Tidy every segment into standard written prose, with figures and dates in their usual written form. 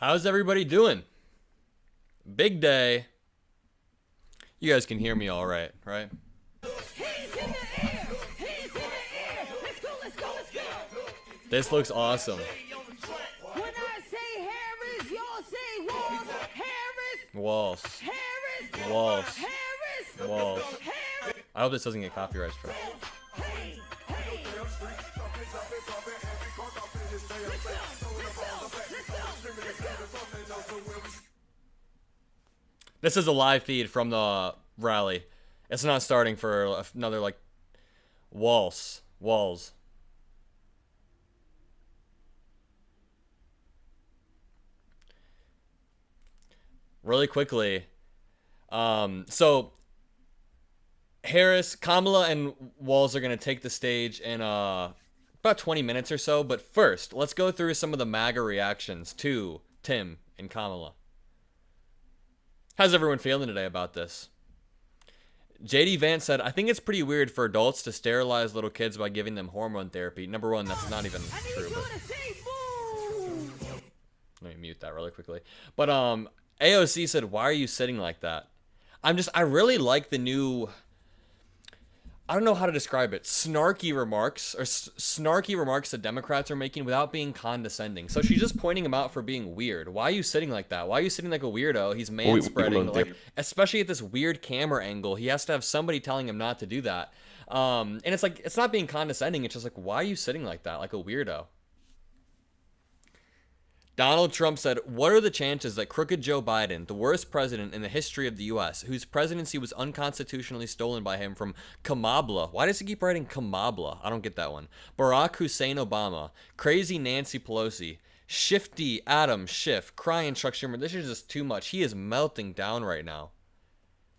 How's everybody doing? Big day. You guys can hear me all right, right? This looks awesome. When I say Harris, y'all say Walz. Harris. Walz. Harris. Walz. Harris. Walz. Harris. I hope this doesn't get copyright struck. This is a live feed from the rally. It's not starting for another, like, Walz. Really quickly. So Harris, Kamala, and Walz are going to take the stage in about 20 minutes or so. But first, let's go through some of the MAGA reactions to Tim and Kamala. How's everyone feeling today about this? JD Vance said, I think it's pretty weird for adults to sterilize little kids by giving them hormone therapy. Number one, that's not even true. But let me mute that really quickly. But AOC said, why are you sitting like that? I really like the new, I don't know how to describe it, snarky remarks the Democrats are making without being condescending. So she's just pointing him out for being weird. Why are you sitting like that? Why are you sitting like a weirdo? He's manspreading, like, especially at this weird camera angle. He has to have somebody telling him not to do that. And it's like, it's not being condescending. It's just like, why are you sitting like that? Like a weirdo. Donald Trump said, what are the chances that crooked Joe Biden, the worst president in the history of the U.S., whose presidency was unconstitutionally stolen by him from Kamala? Why does he keep writing Kamala? I don't get that one. Barack Hussein Obama, crazy Nancy Pelosi, shifty Adam Schiff, crying Chuck Schumer. This is just too much. He is melting down right now.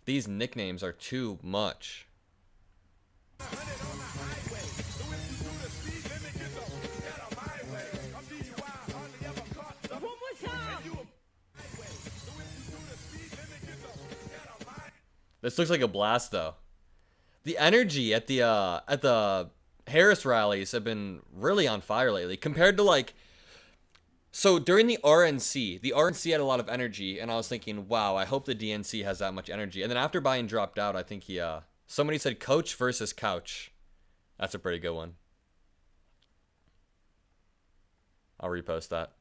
These nicknames are too much. This looks like a blast, though. The energy at the Harris rallies have been really on fire lately, compared to, like, so during the RNC had a lot of energy, and I was thinking, wow, I hope the DNC has that much energy. And then after Biden dropped out, I think somebody said coach versus couch. That's a pretty good one. I'll repost that.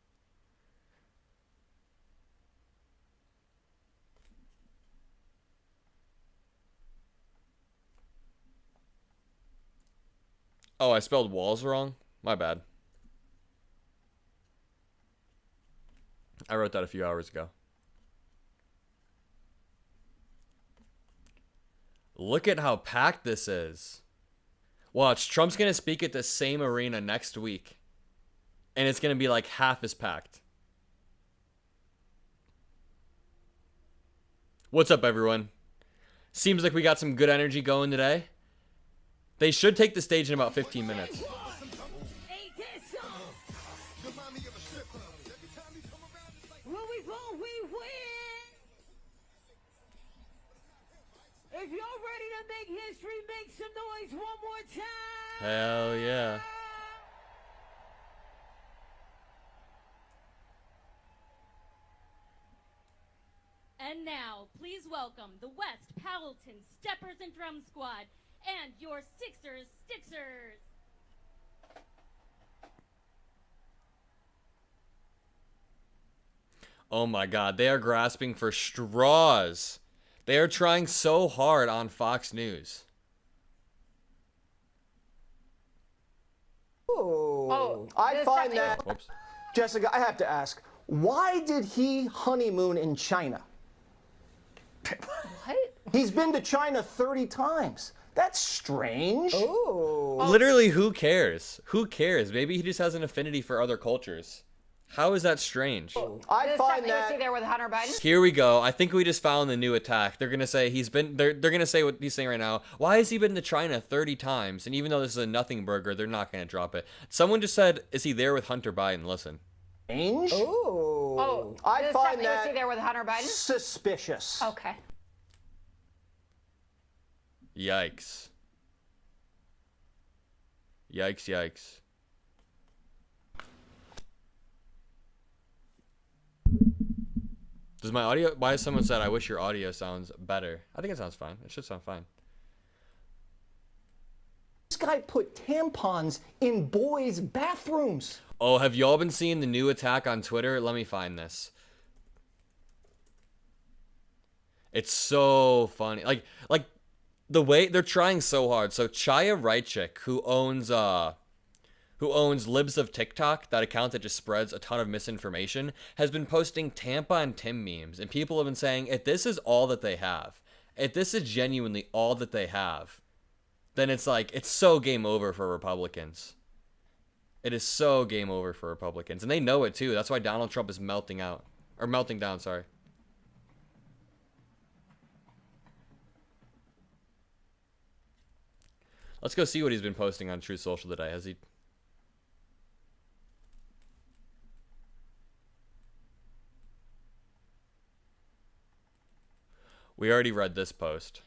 Oh, I spelled Walz wrong? My bad. I wrote that a few hours ago. Look at how packed this is. Watch, Trump's going to speak at the same arena next week. And it's going to be like half as packed. What's up, everyone? Seems like we got some good energy going today. They should take the stage in about 15 minutes. If you're ready to make history, make some noise one more time. Hell yeah. And now, please welcome the West Powelton Steppers and Drum Squad and your Sixers Stixers. Oh my God, they are grasping for straws. They are trying so hard on Fox News. Oh, I find that, Whoops. Jessica, I have to ask, why did he honeymoon in China? What? He's been to China 30 times. That's strange. Oh. Literally, who cares? Who cares? Maybe he just has an affinity for other cultures. How is that strange? I find You that see there with Hunter Biden? Here we go. I think we just found the new attack. They're gonna say they're gonna say what he's saying right now. Why has he been to China 30 times? And even though this is a nothing burger, they're not gonna drop it. Someone just said, is he there with Hunter Biden? Listen. strange. Oh. I find You that see there with Hunter Biden? suspicious. Okay. Yikes. Yikes, yikes. Does my audio? Why someone said I wish your audio sounds better? I think it sounds fine. It should sound fine. This guy put tampons in boys' bathrooms. Oh, have y'all been seeing the new attack on Twitter? Let me find this. It's so funny. Like the way they're trying so hard. So Chaya Raichik, who owns Libs of TikTok, that account that just spreads a ton of misinformation, has been posting Tampon Tim memes, and people have been saying, if this is all that they have, if this is genuinely all that they have, then it's like, it's so game over for Republicans. It is so game over for Republicans, and they know it too. That's why Donald Trump is melting down, sorry. Let's go see what he's been posting on Truth Social today. Has he... We already read this post.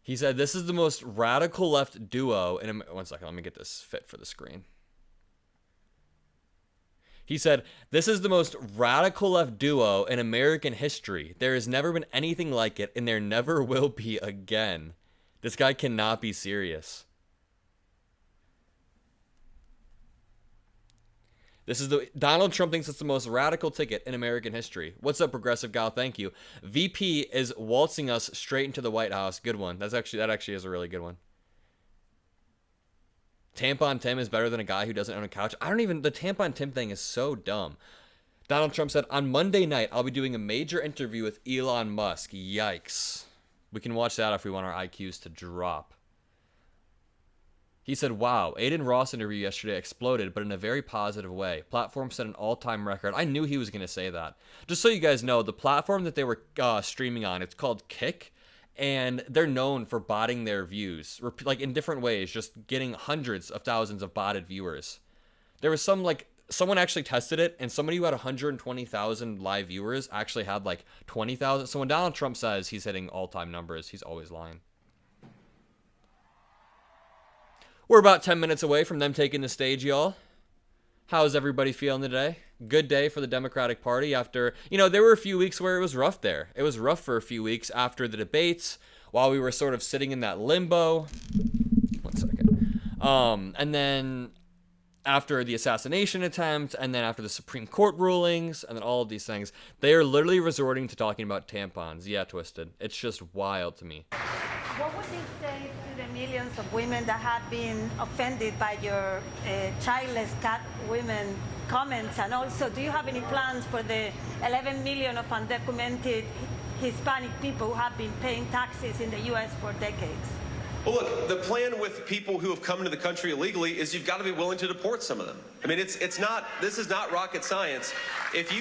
He said, this is the most radical left duo in... One second, let me get this fit for the screen. He said, this is the most radical left duo in American history. There has never been anything like it, and there never will be again. This guy cannot be serious. Donald Trump thinks it's the most radical ticket in American history. What's up, Progressive Gal? Thank you. VP is waltzing us straight into the White House. Good one. That actually is a really good one. Tampon Tim is better than a guy who doesn't own a couch. The Tampon Tim thing is so dumb. Donald Trump said, on Monday night, I'll be doing a major interview with Elon Musk. Yikes. We can watch that if we want our IQs to drop. He said, wow, Aiden Ross interview yesterday exploded, but in a very positive way. Platform set an all-time record. I knew he was going to say that. Just so you guys know, the platform that they were streaming on, it's called Kick, and they're known for botting their views, like in different ways, just getting hundreds of thousands of botted viewers. There was someone actually tested it, and somebody who had 120,000 live viewers actually had like 20,000. So when Donald Trump says he's hitting all-time numbers, he's always lying. We're about 10 minutes away from them taking the stage, y'all. How's everybody feeling today? Good day for the Democratic Party after, there were a few weeks where it was rough there. It was rough for a few weeks after the debates, while we were sort of sitting in that limbo. 1 second. And then after the assassination attempt, and then after the Supreme Court rulings, and then all of these things, they are literally resorting to talking about tampons. Yeah, Twisted. It's just wild to me. What would you say to the millions of women that have been offended by your childless cat women comments? And also, do you have any plans for the 11 million of undocumented Hispanic people who have been paying taxes in the U.S. for decades? Well, look, the plan with people who have come into the country illegally is you've got to be willing to deport some of them. I mean, this is not rocket science. If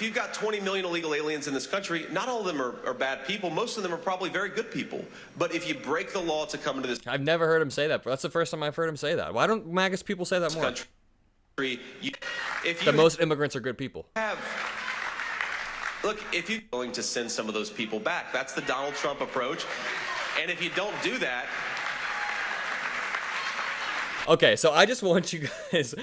you've got 20 million illegal aliens in this country, not all of them are bad people. Most of them are probably very good people. But if you break the law to come into this I've never heard him say that, but that's the first time I've heard him say that. Why don't MAGA's people say that more? country, That most immigrants are good people. Look, if you're willing to send some of those people back, that's the Donald Trump approach. And if you don't do that... Okay, so I just want you guys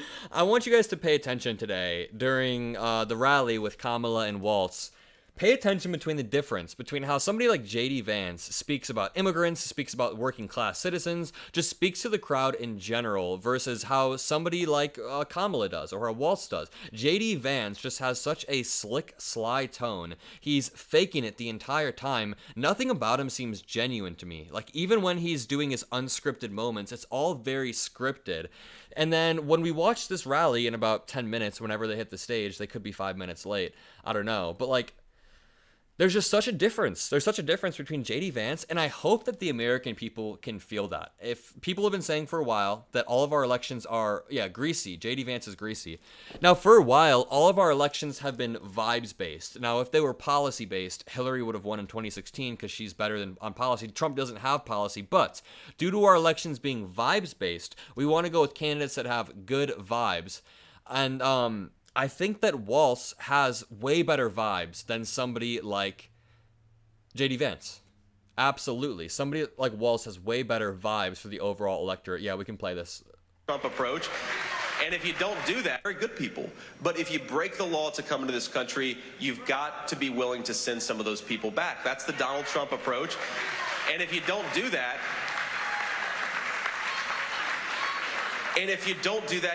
to pay attention today during the rally with Kamala and Walz. Pay attention between the difference between how somebody like J.D. Vance speaks about immigrants, speaks about working class citizens, just speaks to the crowd in general versus how somebody like Kamala does or how Walz does. J.D. Vance just has such a slick, sly tone. He's faking it the entire time. Nothing about him seems genuine to me. Like, even when he's doing his unscripted moments, it's all very scripted. And then when we watch this rally in about 10 minutes, whenever they hit the stage, they could be 5 minutes late. I don't know. But like, there's just such a difference. There's such a difference between J.D. Vance, and I hope that the American people can feel that. If people have been saying for a while that all of our elections are, greasy. J.D. Vance is greasy. Now, for a while, all of our elections have been vibes-based. Now, if they were policy-based, Hillary would have won in 2016 because she's better than on policy. Trump doesn't have policy, but due to our elections being vibes-based, we want to go with candidates that have good vibes. And, I think that Walz has way better vibes than somebody like J.D. Vance. Absolutely. Somebody like Walz has way better vibes for the overall electorate. Yeah, we can play this. Trump approach. And if you don't do that, very good people. But if you break the law to come into this country, you've got to be willing to send some of those people back. That's the Donald Trump approach. And if you don't do that,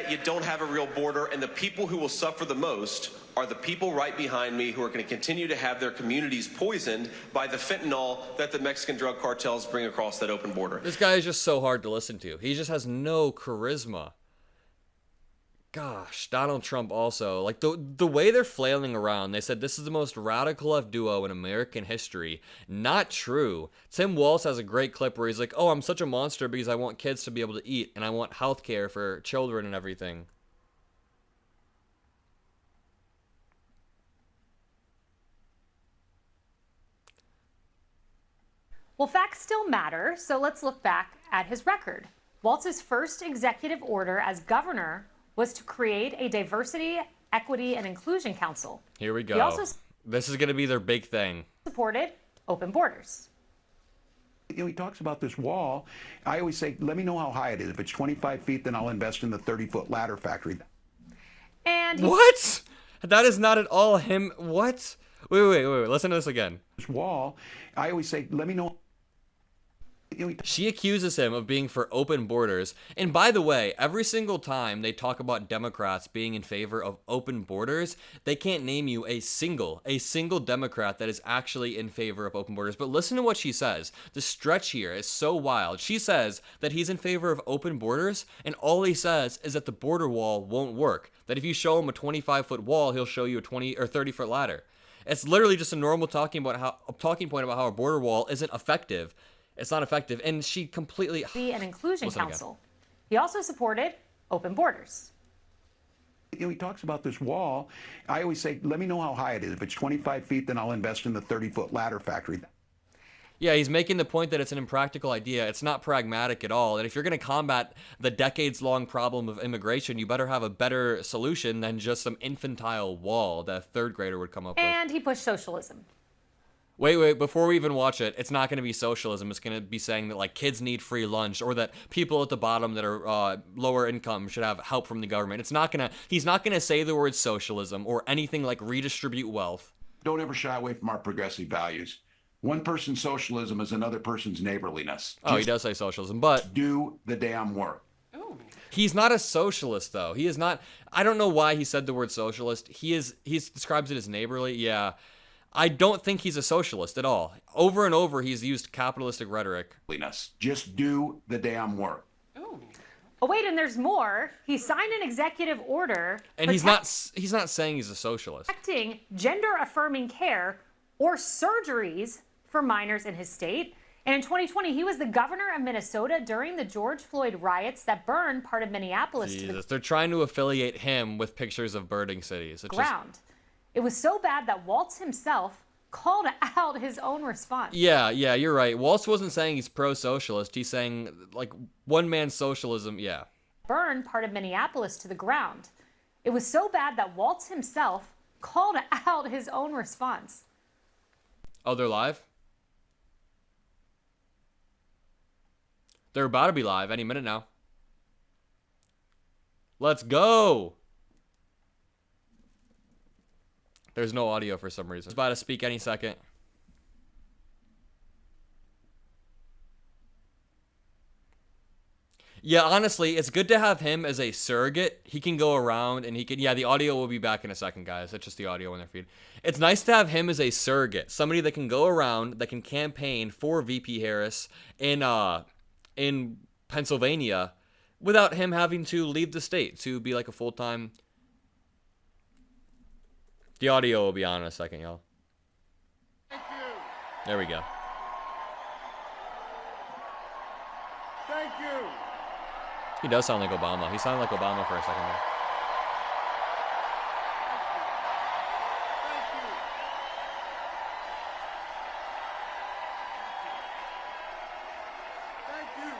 you don't have a real border. And the people who will suffer the most are the people right behind me who are going to continue to have their communities poisoned by the fentanyl that the Mexican drug cartels bring across that open border. This guy is just so hard to listen to. He just has no charisma. Gosh, Donald Trump also, like the way they're flailing around, they said this is the most radical left duo in American history. Not true. Tim Walz has a great clip where he's like, oh, I'm such a monster because I want kids to be able to eat and I want health care for children and everything. Well, facts still matter, so let's look back at his record. Walz's first executive order as governor was to create a diversity, equity, and inclusion council. Here we go. He also This is going to be their big thing. supported open borders. You know, he talks about this wall. I always say, let me know how high it is. If it's 25 feet, then I'll invest in the 30-foot ladder factory. And What? That is not at all him. What? Wait. Listen to this again. This wall, I always say, let me know. You know, She accuses him of being for open borders. And by the way, every single time they talk about Democrats being in favor of open borders, they can't name you a single Democrat that is actually in favor of open borders. But listen to what she says. The stretch here is so wild. She says that he's in favor of open borders, and all he says is that the border wall won't work. That if you show him a 25-foot wall, he'll show you a 20 or 30-foot ladder. It's literally just a normal talking point about how a border wall isn't effective. It's not effective, and she completely... an inclusion Listen council. He also supported open borders. You know, he talks about this wall. I always say, let me know how high it is. If it's 25 feet, then I'll invest in the 30-foot ladder factory. Yeah, he's making the point that it's an impractical idea. It's not pragmatic at all. And if you're going to combat the decades-long problem of immigration, you better have a better solution than just some infantile wall that a third grader would come up with. And he pushed socialism. Wait, before we even watch it, it's not going to be socialism. It's going to be saying that, like, kids need free lunch or that people at the bottom that are lower income should have help from the government. He's not going to say the word socialism or anything like redistribute wealth. Don't ever shy away from our progressive values. One person's socialism is another person's neighborliness. Oh, he does say socialism, but... do the damn work. He's not a socialist, though. He is not... I don't know why he said the word socialist. He describes it as neighborly. Yeah. I don't think he's a socialist at all. Over and over, he's used capitalistic rhetoric. Just do the damn work. Oh, wait, and there's more. He signed an executive order And he's not saying he's a socialist. protecting gender-affirming care or surgeries for minors in his state. And in 2020, he was the governor of Minnesota during the George Floyd riots that burned part of Minneapolis to the Jesus, they're trying to affiliate him with pictures of burning cities. It's just... ground. It was so bad that Walz himself called out his own response. Yeah, you're right. Walz wasn't saying he's pro-socialist. He's saying, like, one-man socialism, yeah. Burned part of Minneapolis to the ground. It was so bad that Walz himself called out his own response. Oh, they're live? They're about to be live any minute now. Let's go! There's no audio for some reason. It's about to speak any second. Yeah, honestly, it's good to have him as a surrogate. He can go around and he can... Yeah, the audio will be back in a second, guys. That's just the audio in their feed. It's nice to have him as a surrogate. Somebody that can go around, that can campaign for VP Harris in Pennsylvania without him having to leave the state to be like a full-time... The audio will be on in a second, y'all. Thank you. There we go. Thank you. He does sound like Obama. He sounded like Obama for a second there. Thank you. Thank you.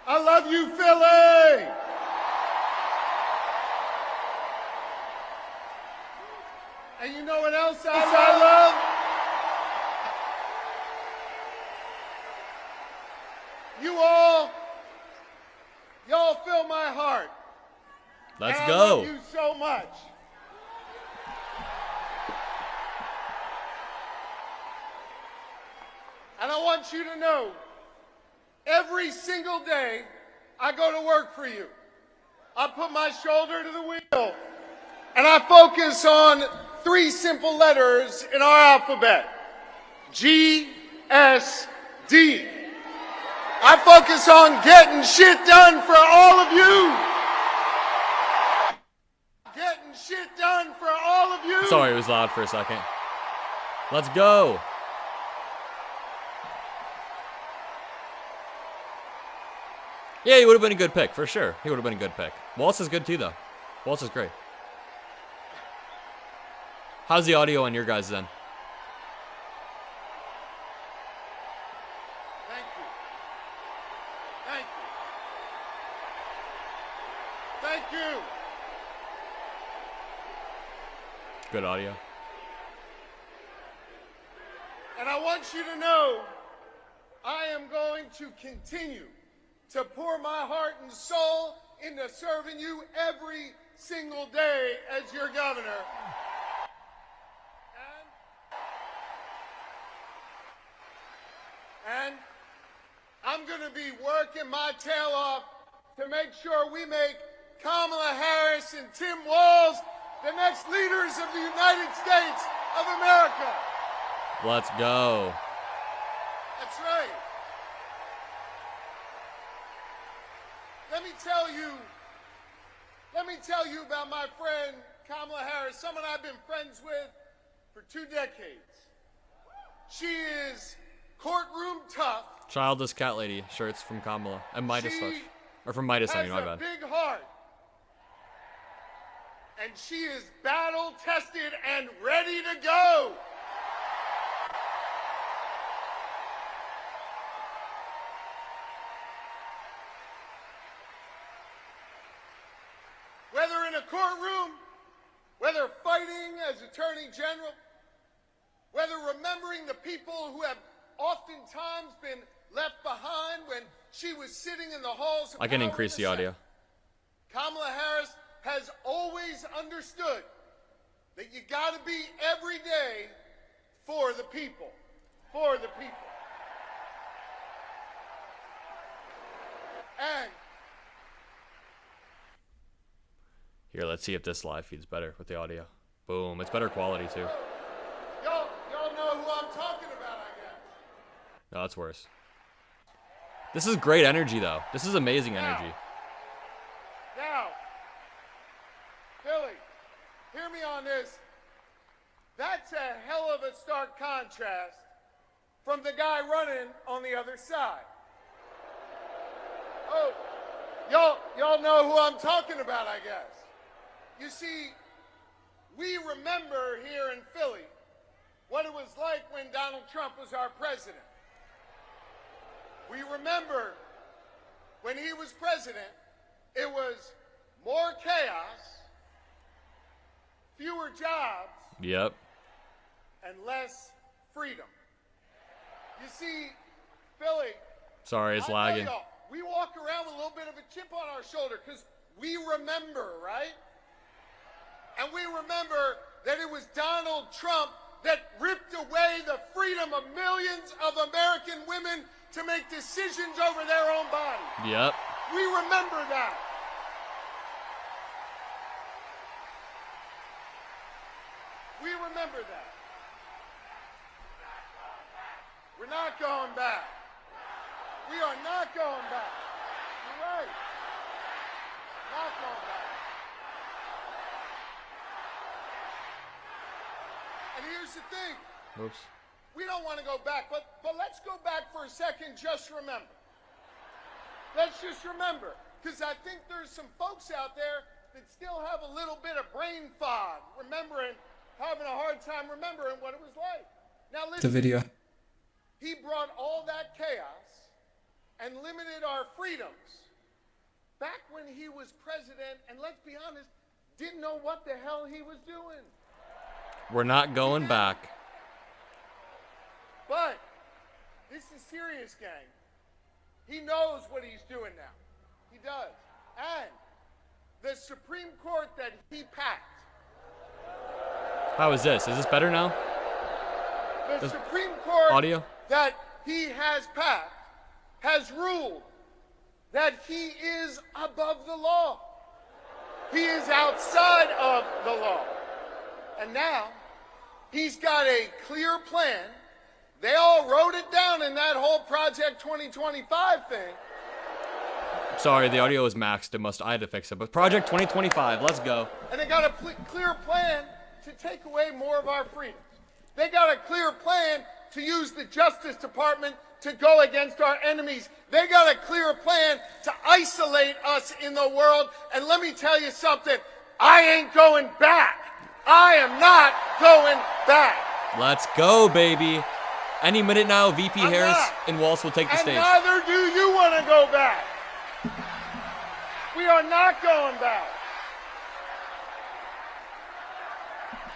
I love you, Philly. And you know what else I love? Let's and go. I love you so much. And I want you to know, every single day I go to work for you. I put my shoulder to the wheel and I focus on 3 simple letters in our alphabet. G, S, D. I focus on getting shit done for all of you. Getting shit done for all of you. Sorry, it was loud for a second. Let's go. Yeah, he would have been a good pick, for sure. He would have been a good pick. Walz is good too, though. Walz is great. How's the audio on your guys' end? Thank you. Thank you. Thank you. Good audio. And I want you to know, I am going to continue to pour my heart and soul into serving you every single day as your governor. And I'm going to be working my tail off to make sure we make Kamala Harris and Tim Walz the next leaders of the United States of America. Let's go. That's right. Let me tell you about my friend Kamala Harris, someone I've been friends with for 2 decades. She is courtroom tough. Childless cat lady shirts from Kamala and MeidasTouch. Or from Meidas, I mean, my bad. She has a big heart. And she is battle tested and ready to go. Whether in a courtroom, whether fighting as Attorney General, whether remembering the people who have oftentimes been left behind when she was sitting in the halls of I can power increase in the audio. Senate. Kamala Harris has always understood that you got to be every day for the people. For the people. And Here, let's see if this live feed's better with the audio. Boom, it's better quality too. y'all know who I'm talking about, I guess. No, it's worse. This is great energy, though. This is amazing energy. Now, Billy, hear me on this. That's a hell of a stark contrast from the guy running on the other side. Oh, y'all know who I'm talking about, I guess. You see, we remember here in Philly what it was like when Donald Trump was our president. We remember when he was president, it was more chaos, fewer jobs, Yep. and less freedom. You see, Philly, Sorry, it's lagging. y'all, we walk around with a little bit of a chip on our shoulder because we remember, right? And we remember that it was Donald Trump that ripped away the freedom of millions of American women to make decisions over their own bodies. Yep. We remember that. We remember that. We're not going back. We are not going back. You're right. Not going back. And here's the thing. Oops. We don't want to go back, but let's go back for a second. Just remember. Let's just remember, because I think there's some folks out there that still have a little bit of brain fog, having a hard time remembering what it was like. Now listen. The video. He brought all that chaos and limited our freedoms back when he was president, and let's be honest, didn't know what the hell he was doing. We're not going back. But this is serious, gang. He knows what he's doing now. He does. And the Supreme Court that he packed. How is this? Is this better now? The Supreme Court audio? that he has packed has ruled that he is above the law. He is outside of the law. And now he's got a clear plan. They all wrote it down in that whole Project 2025 thing. Sorry, the audio was maxed. I had to fix it. But Project 2025, let's go. And they got a clear plan to take away more of our freedoms. They got a clear plan to use the Justice Department to go against our enemies. They got a clear plan to isolate us in the world. And let me tell you something, I ain't going back. I am not going back. Let's go, baby. Any minute now, VP Harris and Walz will take the stage. And neither do you want to go back. We are not going back.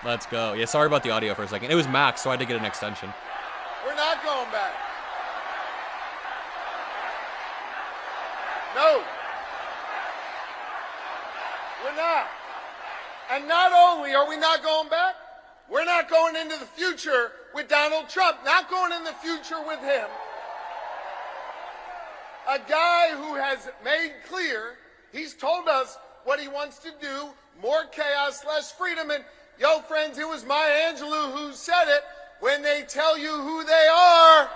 Let's go. Yeah, sorry about the audio for a second. It was max, so I had to get an extension. We're not going back. No. We're not. And not only are we not going back, we're not going into the future with Donald Trump, not going in the future with him. A guy who has made clear, he's told us what he wants to do, more chaos, less freedom. And yo, friends, it was Maya Angelou who said it, when they tell you who they are,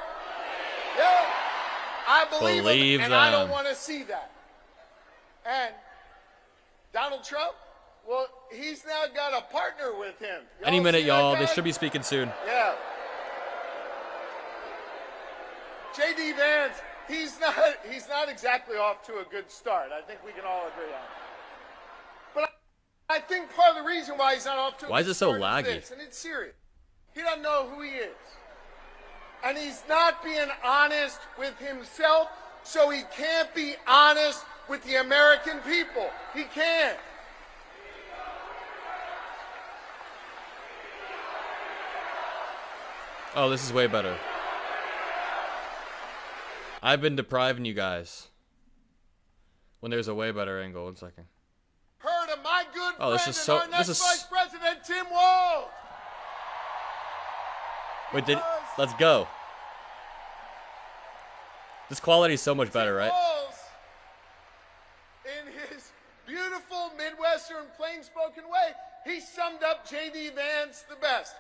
yeah, I believe them, and I don't want to see that. And Donald Trump, well, he's now got a partner with him. Any minute, y'all. They should be speaking soon. Yeah. J.D. Vance, he's not exactly off to a good start. I think we can all agree on it. But I think part of the reason why he's not off to a good start is this, and it's serious. He doesn't know who he is. And he's not being honest with himself, so he can't be honest with the American people. He can't. Oh, this is way better. I've been depriving you guys. When there's a way better angle. 1 second. Heard of my good friend and our next Vice President, Tim Walz. Wait, let's go. This quality is so much better, right? Walz, in his beautiful Midwestern plain-spoken way, he summed up J.D. Vance the best.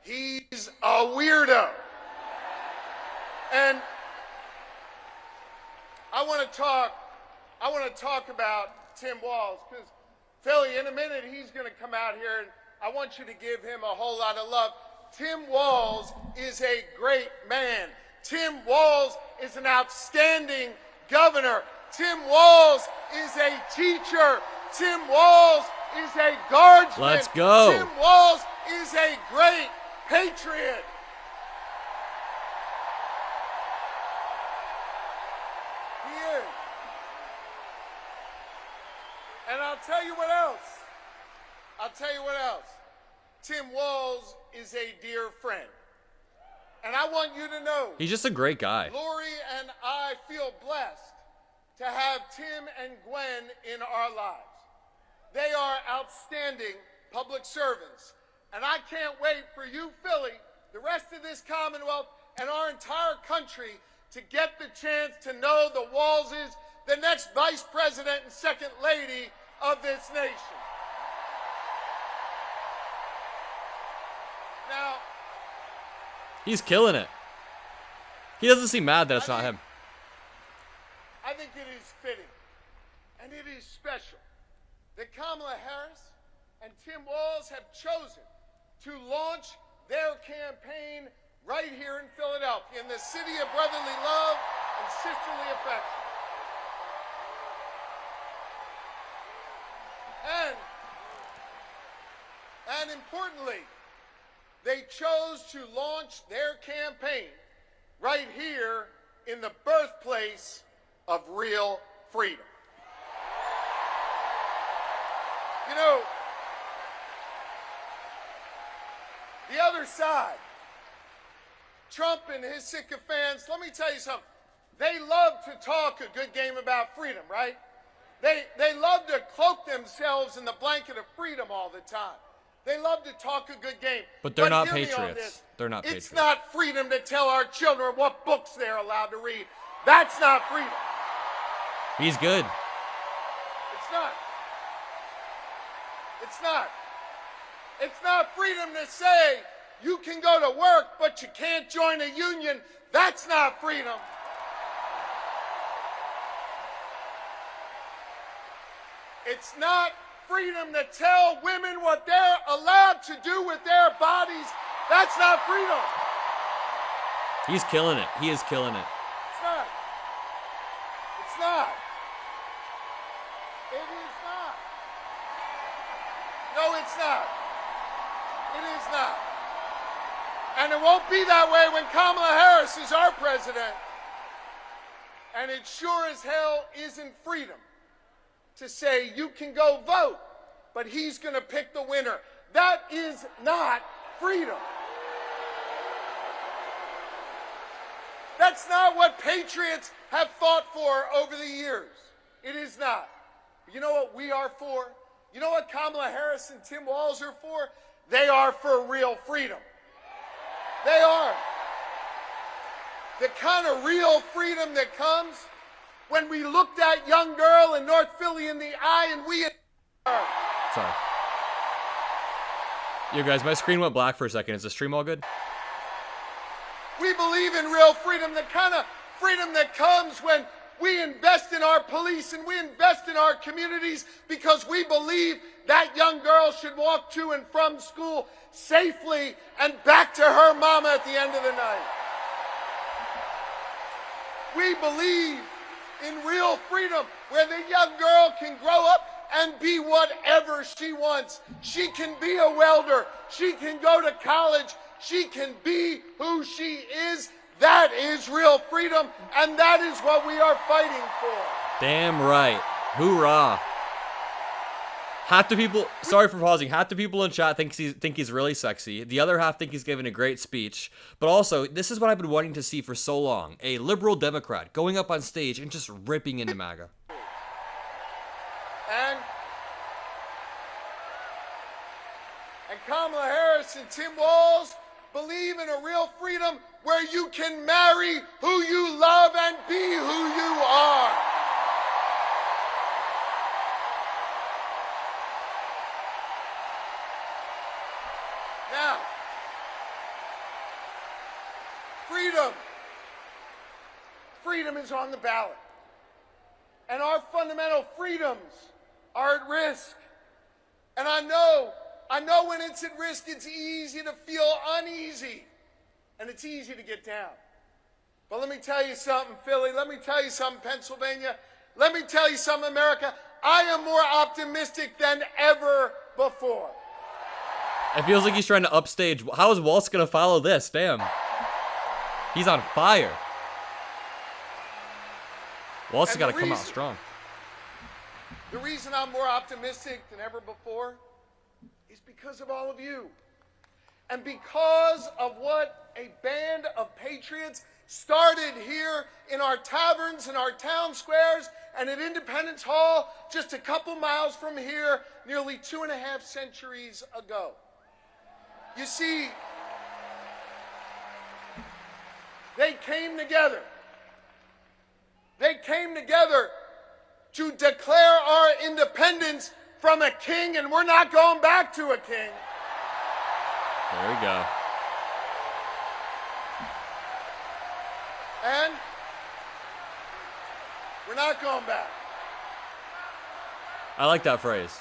He's a weirdo. And I want to talk about Tim Walz, because Philly, in a minute, he's going to come out here, and I want you to give him a whole lot of love. Tim Walz is a great man. Tim Walz is an outstanding governor. Tim Walz is a teacher. Tim Walz is a guardsman. Let's go. Tim Walz is a great patriot. He is. And I'll tell you what else. Tim Walz is a dear friend. And I want you to know, he's just a great guy. Lori and I feel blessed to have Tim and Gwen in our lives. They are outstanding public servants. And I can't wait for you, Philly, the rest of this Commonwealth, and our entire country to get the chance to know the Walzes, the next Vice President and Second Lady of this nation. Now, he's killing it. He doesn't seem mad that it's not him. I think it is fitting, and it is special, that Kamala Harris and Tim Walz have chosen to launch their campaign right here in Philadelphia, in the city of brotherly love and sisterly affection. And importantly, they chose to launch their campaign right here in the birthplace of real freedom. You know, the other side, Trump and his sycophants, let me tell you something. They love to talk a good game about freedom, right? They love to cloak themselves in the blanket of freedom all the time. They love to talk a good game. But they're not hear me on patriots. this. They're not It's patriots. not freedom to tell our children what books they're allowed to read. That's not freedom. He's good. It's not. It's not. It's not freedom to say you can go to work, but you can't join a union. That's not freedom. It's not freedom to tell women what they're allowed to do with their bodies. That's not freedom. He's killing it. He is killing it. It's not. It's not. It is not. No, it's not. It is not. And it won't be that way when Kamala Harris is our president. And it sure as hell isn't freedom to say you can go vote, but he's going to pick the winner. That is not freedom. That's not what patriots have fought for over the years. It is not. You know what we are for? You know what Kamala Harris and Tim Walz are for? They are for real freedom. They are. The kind of real freedom that comes when we looked that young girl in North Philly in the eye and we... Sorry. You guys, my screen went black for a second. Is the stream all good? We believe in real freedom, the kind of freedom that comes when we invest in our police and we invest in our communities because we believe that young girl should walk to and from school safely and back to her mama at the end of the night. We believe in real freedom where the young girl can grow up and be whatever she wants. She can be a welder. She can go to college. She can be who she is. That is real freedom, and that is what we are fighting for. Damn right. Hoorah. Half the people, sorry for pausing, half the people in chat think he's really sexy. The other half think he's giving a great speech. But also, this is what I've been wanting to see for so long. A liberal Democrat going up on stage and just ripping into MAGA. And Kamala Harris and Tim Walz believe in a real freedom where you can marry who you love and be who you are. Now, freedom is on the ballot. And our fundamental freedoms are at risk. And I know when it's at risk, it's easy to feel uneasy. And it's easy to get down. But let me tell you something, Philly. Let me tell you something, Pennsylvania. Let me tell you something, America. I am more optimistic than ever before. It feels like he's trying to upstage. How is Walz going to follow this? Damn. He's on fire. Walz has got to come out strong. The reason I'm more optimistic than ever before is because of all of you. And because of what a band of patriots started here in our taverns and our town squares and at Independence Hall just a couple miles from here nearly 2.5 centuries ago. You see, they came together. They came together to declare our independence from a king, and we're not going back to a king. There we go. And we're not going back. I like that phrase.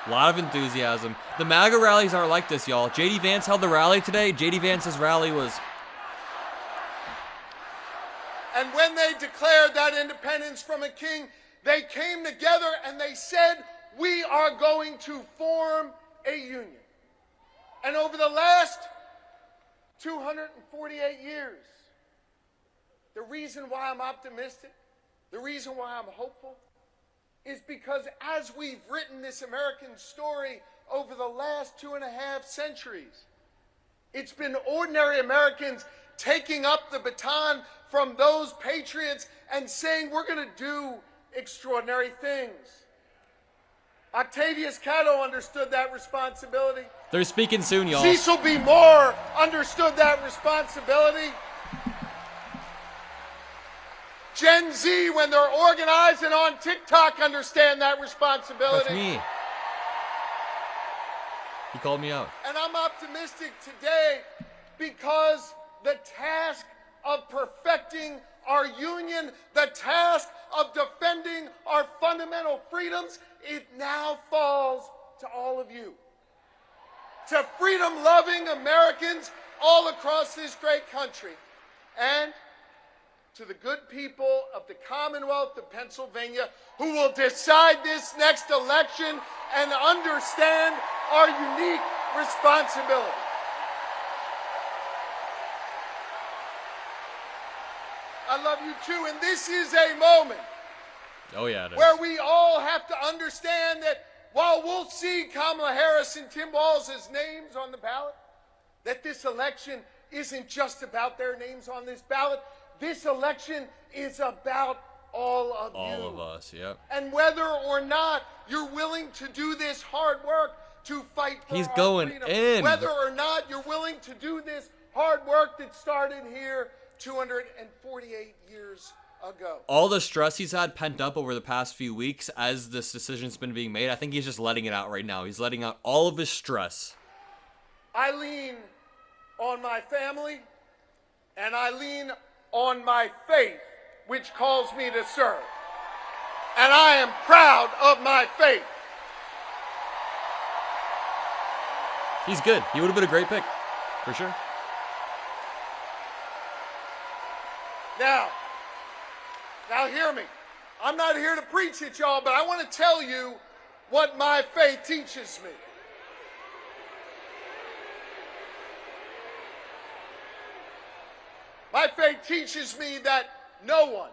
A lot of enthusiasm. The MAGA rallies aren't like this, y'all. J.D. Vance held the rally today. J.D. Vance's rally was... And when they declared that independence from a king, they came together and they said, we are going to form a union. And over the last 248 years, the reason why I'm optimistic, the reason why I'm hopeful, is because as we've written this American story over the last 2.5 centuries, it's been ordinary Americans taking up the baton from those patriots and saying we're going to do extraordinary things. Octavius Catto understood that responsibility. They're speaking soon, y'all. Cecil B. Moore understood that responsibility. Gen Z, when they're organized and on TikTok, understand that responsibility. That's me. He called me out. And I'm optimistic today because the task of perfecting our union, the task of defending our fundamental freedoms, it now falls to all of you. To freedom-loving Americans all across this great country. And to the good people of the Commonwealth of Pennsylvania who will decide this next election and understand our unique responsibility. I love you too, and this is a moment Oh, yeah, it is. where we all have to understand that while we'll see Kamala Harris and Tim Walz's names on the ballot, that this election isn't just about their names on this ballot. This election is about all of you. All of us, yep. And whether or not you're willing to do this hard work to fight for He's our going freedom, in. whether or not you're willing to do this hard work that started here 248 years ago. All the stress he's had pent up over the past few weeks as this decision's been being made, I think he's just letting it out right now. He's letting out all of his stress. I lean on my family, and I lean on my faith, which calls me to serve. And I am proud of my faith. He's good. He would have been a great pick, for sure. Now hear me. I'm not here to preach at y'all, but I want to tell you what my faith teaches me. My faith teaches me that no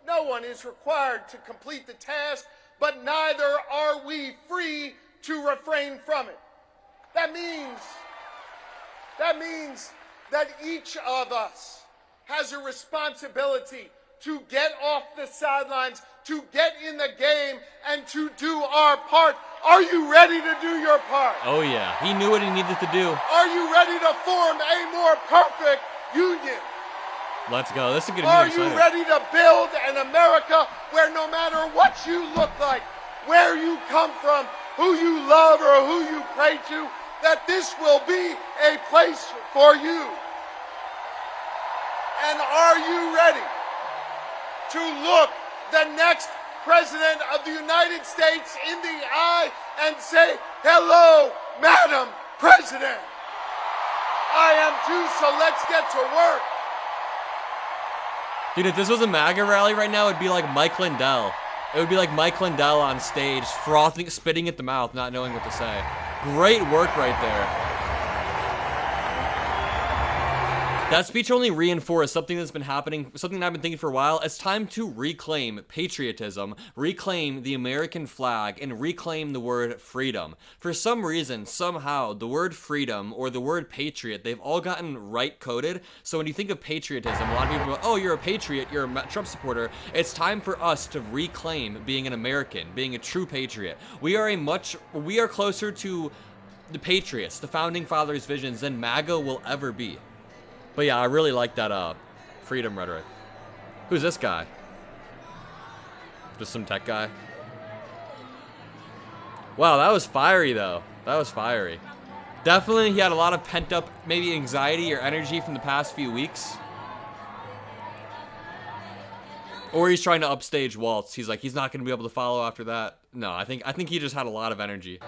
one is required to complete the task, but neither are we free to refrain from it. That means that each of us has a responsibility to get off the sidelines, to get in the game, and to do our part. Are you ready to do your part? Oh, yeah. He knew what he needed to do. Are you ready to form a more perfect union? Let's go. This is going to be Are exciting. you ready to build an America where no matter what you look like, where you come from, who you love or who you pray to, that this will be a place for you? And are you ready to look the next President of the United States in the eye and say, "Hello, Madam President"? I am too, so let's get to work. Dude, if this was a MAGA rally right now, it'd be like Mike Lindell. It would be like Mike Lindell on stage, frothing, spitting at the mouth, not knowing what to say. Great work right there. That speech only reinforced something that's been happening, something I've been thinking for a while. It's time to reclaim patriotism, reclaim the American flag, and reclaim the word freedom. For some reason, somehow, the word freedom or the word patriot, they've all gotten right-coded. So when you think of patriotism, a lot of people go, oh, you're a patriot, you're a Trump supporter. It's time for us to reclaim being an American, being a true patriot. We are closer to the Patriots, the Founding Fathers' visions than MAGA will ever be. But yeah, I really like that freedom rhetoric. Who's this guy? Just some tech guy? Wow, that was fiery though. That was fiery. Definitely he had a lot of pent up maybe anxiety or energy from the past few weeks. Or he's trying to upstage Walz. He's like, he's not going to be able to follow after that. No, I think he just had a lot of energy.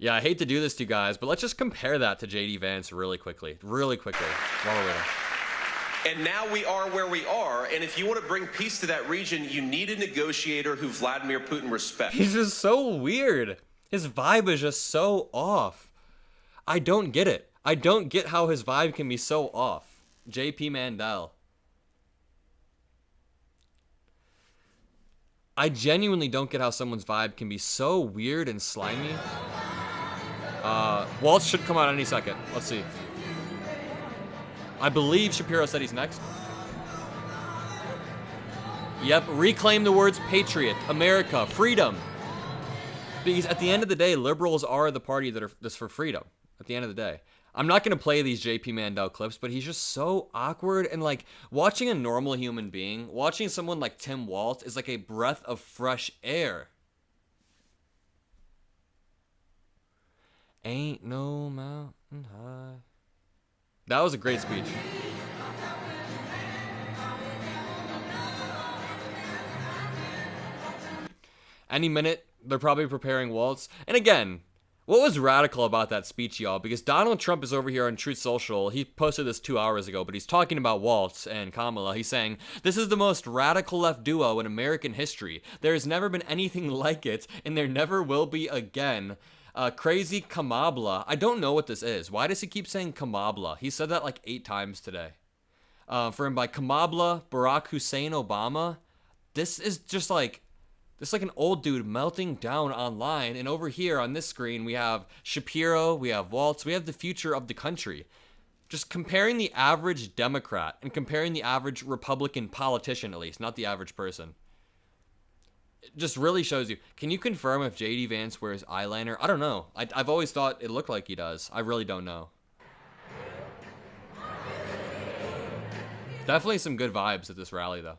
Yeah, I hate to do this to you guys, but let's just compare that to J.D. Vance really quickly, while we're waiting. And now we are where we are, and if you want to bring peace to that region, you need a negotiator who Vladimir Putin respects. He's just so weird. His vibe is just so off. I don't get it. I don't get how his vibe can be so off. J.P. Mandel. I genuinely don't get how someone's vibe can be so weird and slimy. Walz should come out any second. Let's see. I believe Shapiro said he's next. Yep, reclaim the words patriot, America, freedom. Because at the end of the day, liberals are the party that's for freedom. At the end of the day. I'm not going to play these JP Mandel clips, but he's just so awkward. And like watching a normal human being, watching someone like Tim Walz is like a breath of fresh air. Ain't no mountain high. That was a great speech. Any minute, they're probably preparing Walz. And again, what was radical about that speech, y'all? Because Donald Trump is over here on Truth Social. He posted this 2 hours ago, but he's talking about Walz and Kamala. He's saying, this is the most radical left duo in American history. There has never been anything like it, and there never will be again. Crazy Kamabla. I don't know what this is. Why does he keep saying Kamabla? He said that like 8 times today. For him by Kamabla, Barack Hussein Obama. This is just like... This is like an old dude melting down online. And over here on this screen, we have Shapiro, we have Walz, we have the future of the country. Just comparing the average Democrat and comparing the average Republican politician, at least, not the average person. It just really shows you. Can you confirm if J.D. Vance wears eyeliner? I don't know. I've always thought it looked like he does. I really don't know. Definitely some good vibes at this rally, though.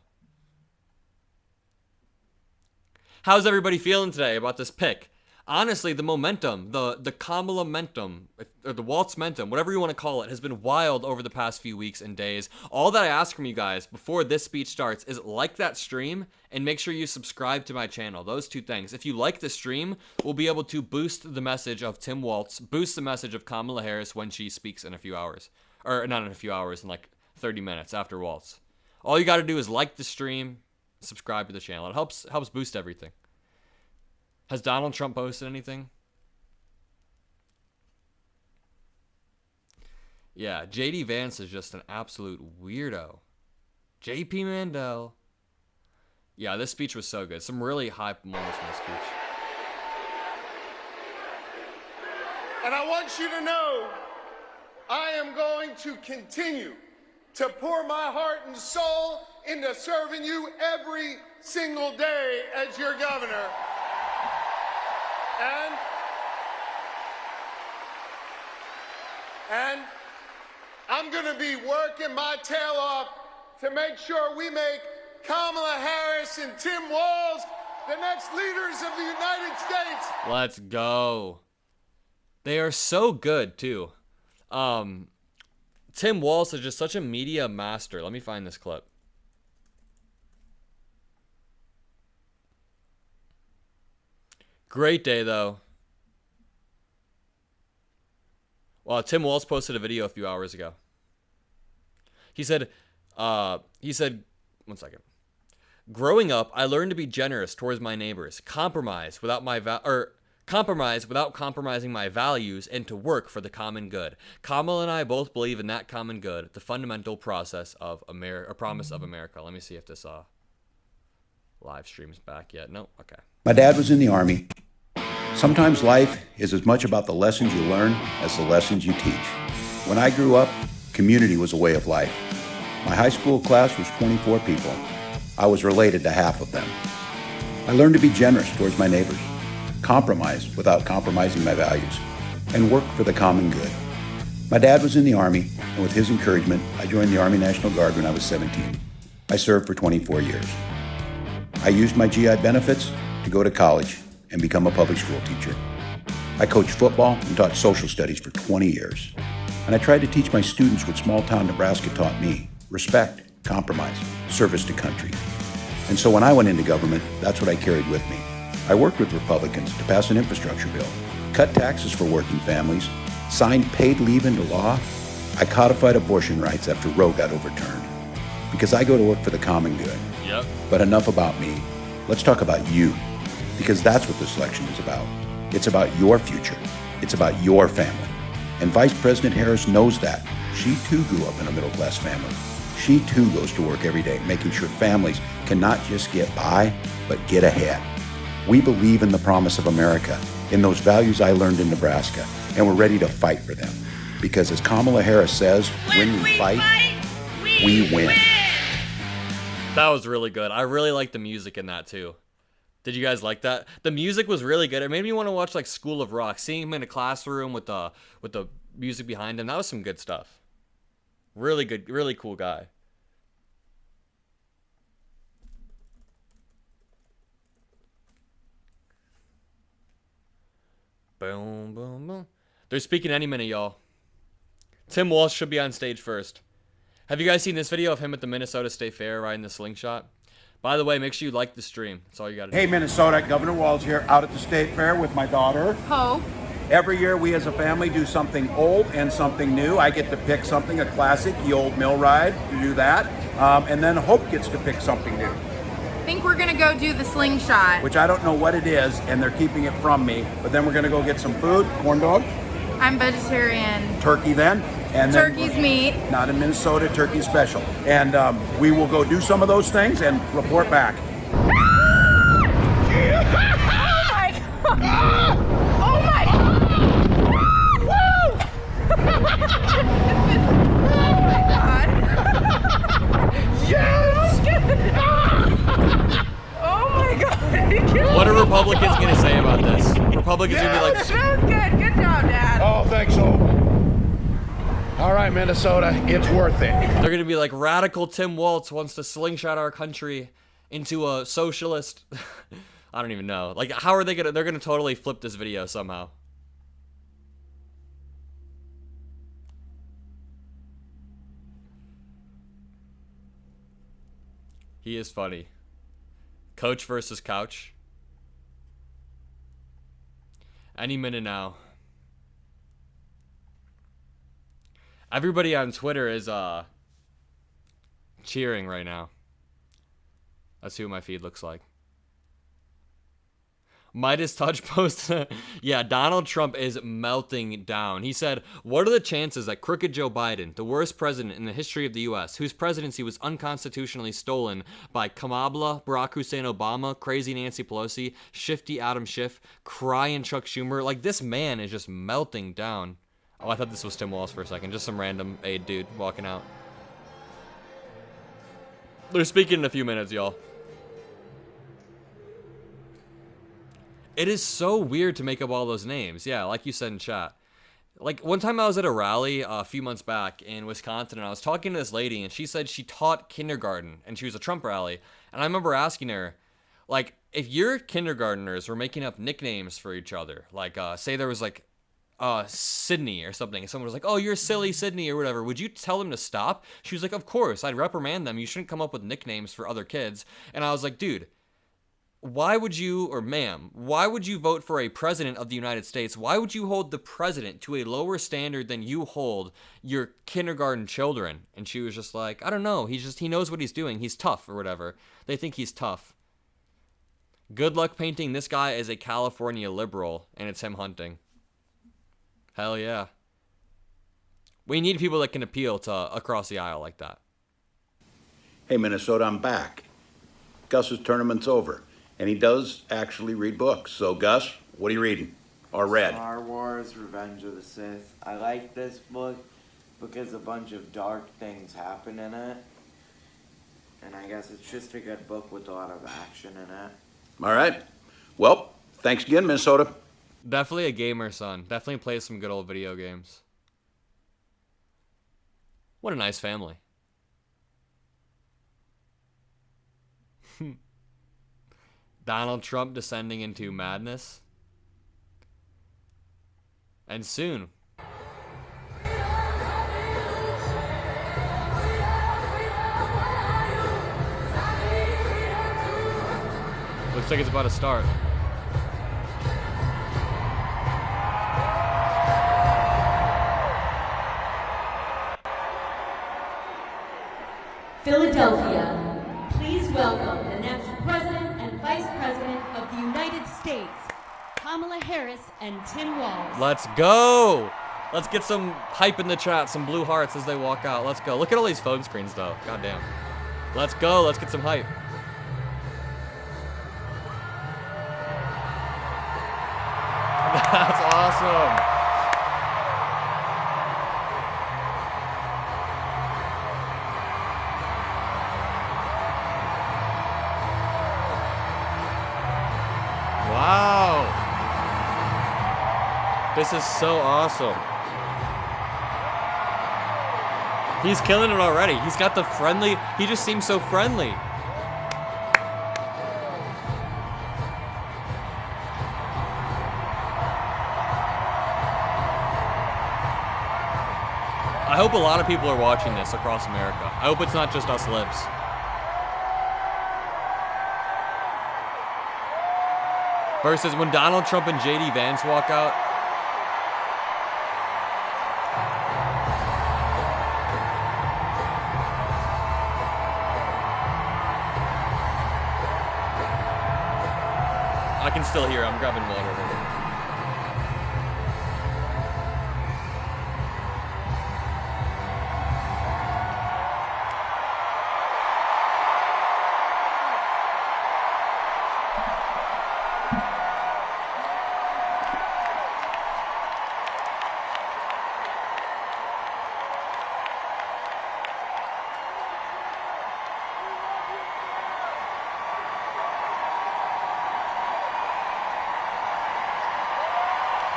How's everybody feeling today about this pick? Honestly, the momentum, the Kamala momentum, or the Walz momentum, whatever you want to call it, has been wild over the past few weeks and days. All that I ask from you guys before this speech starts is like that stream and make sure you subscribe to my channel. Those 2 things. If you like the stream, we'll be able to boost the message of Tim Walz, boost the message of Kamala Harris when she speaks in a few hours. Or not in a few hours, in like 30 minutes after Walz. All you got to do is like the stream, subscribe to the channel. It helps boost everything. Has Donald Trump posted anything? Yeah, J.D. Vance is just an absolute weirdo. J.P. Mandel. Yeah, this speech was so good. Some really high moments in this speech. And I want you to know, I am going to continue to pour my heart and soul into serving you every single day as your governor. And I'm going to be working my tail off to make sure we make Kamala Harris and Tim Walz the next leaders of the United States. Let's go. They are so good, too. Tim Walz is just such a media master. Let me find this clip. Great day, though. Well, Tim Walz posted a video a few hours ago. He said, one second. Growing up, I learned to be generous towards my neighbors, compromise without compromising my values, and to work for the common good. Kamala and I both believe in that common good, the fundamental process of promise of America. Let me see if this live stream's back yet. No? Okay. My dad was in the Army. Sometimes life is as much about the lessons you learn as the lessons you teach. When I grew up, community was a way of life. My high school class was 24 people. I was related to half of them. I learned to be generous towards my neighbors, compromise without compromising my values, and work for the common good. My dad was in the Army, and with his encouragement, I joined the Army National Guard when I was 17. I served for 24 years. I used my GI benefits to go to college and become a public school teacher. I coached football and taught social studies for 20 years. And I tried to teach my students what small-town Nebraska taught me: respect, compromise, service to country. And so when I went into government, that's what I carried with me. I worked with Republicans to pass an infrastructure bill, cut taxes for working families, signed paid leave into law. I codified abortion rights after Roe got overturned. Because I go to work for the common good. Yep. But enough about me. Let's talk about you. Because that's what this election is about. It's about your future. It's about your family. And Vice President Harris knows that. She too grew up in a middle-class family. She too goes to work every day, making sure families can not just get by, but get ahead. We believe in the promise of America, in those values I learned in Nebraska, and we're ready to fight for them. Because as Kamala Harris says, when we fight, we win. That was really good. I really like the music in that too. Did you guys like that? The music was really good. It made me want to watch like School of Rock. Seeing him in a classroom with the music behind him, that was some good stuff. Really good, really cool guy. Boom, boom, boom. They're speaking any minute, y'all. Tim Walz should be on stage first. Have you guys seen this video of him at the Minnesota State Fair riding the slingshot? By the way, make sure you like the stream. That's all you gotta do. Hey Minnesota, Governor Walz here, out at the State Fair with my daughter. Hope. Every year we as a family do something old and something new. I get to pick something, a classic, the old mill ride, to do that. And then Hope gets to pick something new. I think we're gonna go do the slingshot. Which I don't know what it is, and they're keeping it from me. But then we're gonna go get some food, corn dog. I'm vegetarian. Turkey then. And Turkey's meat. Not in Minnesota, turkey special. And we will go do some of those things and report back. Oh my god! Oh my god! Oh my god! Yes! Oh my god! What are Republicans gonna say about this? Republicans gonna be like, That was good. Good job, Dad. Oh, thanks, Hope. All right, Minnesota, it's worth it. they're gonna be like, radical Tim Walz wants to slingshot our country into a socialist. I don't even know. Like, how are they gonna? They're gonna totally flip this video somehow. He is funny. Coach versus couch. Any minute now. Everybody on Twitter is cheering right now. Let's see what my feed looks like. MeidasTouch post. Yeah, Donald Trump is melting down. He said, "What are the chances that crooked Joe Biden, the worst president in the history of the U.S., whose presidency was unconstitutionally stolen by Kamala, Barack Hussein Obama, crazy Nancy Pelosi, shifty Adam Schiff, crying Chuck Schumer, like this man is just melting down." Oh, I thought this was Tim Walz for a second. Just some random aide dude walking out. They're speaking in a few minutes, y'all. It is so weird to make up all those names. Yeah, like you said in chat. Like, one time I was at a rally a few months back in Wisconsin, and I was talking to this lady, and she said she taught kindergarten, and she was a Trump rally. And I remember asking her, like, if your kindergartners were making up nicknames for each other, like, say there was, like, Sydney or something, and someone was like, "Oh, you're silly Sydney," or whatever, would you tell them to stop? She was like, "Of course, I'd reprimand them. You shouldn't come up with nicknames for other kids." And I was like, dude, why would you, or ma'am, why would you vote for a president of the United States? Why would you hold the president to a lower standard than you hold your kindergarten children? And she was just like, I don't know, he knows what he's doing, he's tough, or whatever. They think he's tough. Good luck painting this guy as a California liberal, and it's him hunting. Hell yeah. We need people that can appeal to across the aisle like that. Hey Minnesota, I'm back. Gus's tournament's over. And he does actually read books. So Gus, what are you reading? Or read? Star Wars, Revenge of the Sith. I like this book because a bunch of dark things happen in it. And I guess it's just a good book with a lot of action in it. All right. Well, thanks again, Minnesota. Definitely a gamer, son. Definitely plays some good old video games. What a nice family. Donald Trump descending into madness. And soon. Looks like it's about to start. Philadelphia, please welcome the next President and Vice President of the United States, Kamala Harris and Tim Walz. Let's go! Let's get some hype in the chat, some blue hearts as they walk out. Let's go. Look at all these phone screens, though. Goddamn. Let's go. Let's get some hype. That's awesome. This is so awesome. He's killing it already. He's got the friendly, he just seems so friendly. I hope a lot of people are watching this across America. I hope it's not just us libs. Versus when Donald Trump and JD Vance walk out. I can still hear. I'm grabbing water over here.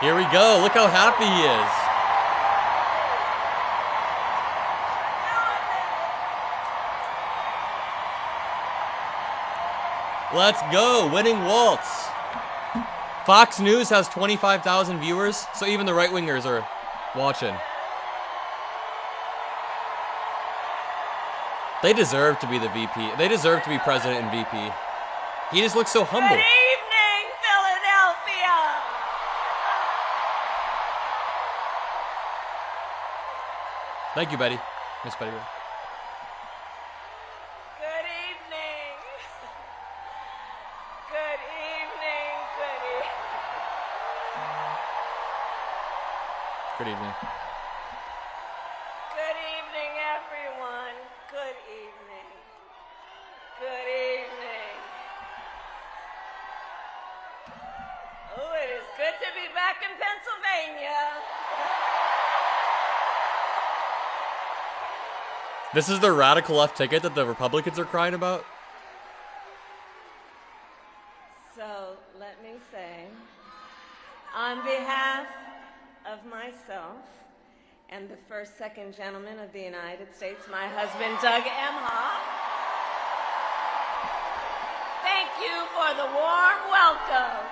Here we go. Look how happy he is. Let's go. Winning waltz. Fox News has 25,000 viewers, so even the right-wingers are watching. They deserve to be the VP. They deserve to be president and VP. He just looks so humble. Good evening, Philadelphia. Thank you, Betty. Miss Betty. Good evening. Good evening. Good evening. Good evening, everyone. Good evening. Good evening. Oh, it is good to be back in Pennsylvania. This is the radical left ticket that the Republicans are crying about? So, let me say, on behalf of myself and the first, second gentleman of the United States, my husband, Doug Emhoff, thank you for the warm welcome.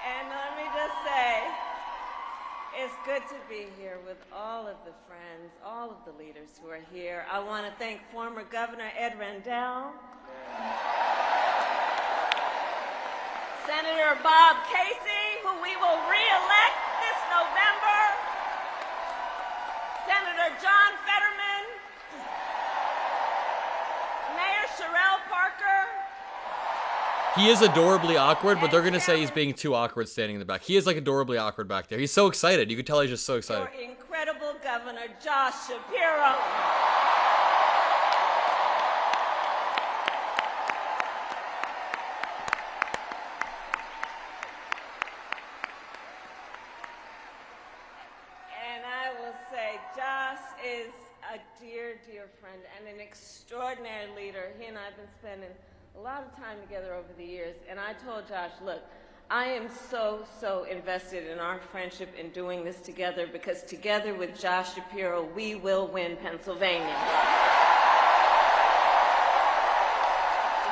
And let me just say, it's good to be here with all of the friends, all of the leaders who are here. I want to thank former Governor Ed Rendell, Senator Bob Casey, who we will re-elect this November, Senator John Fetterman, Mayor Sherelle Parker. He is adorably awkward, but they're going to say he's being too awkward standing in the back. He is like adorably awkward back there. He's so excited. You can tell he's just so excited. Your incredible Governor Josh Shapiro. And I will say, Josh is a dear, dear friend and an extraordinary leader. He and I have been spending a lot of time together over the years, and I told Josh, look, I am so invested in our friendship in doing this together, because together with Josh Shapiro, we will win Pennsylvania.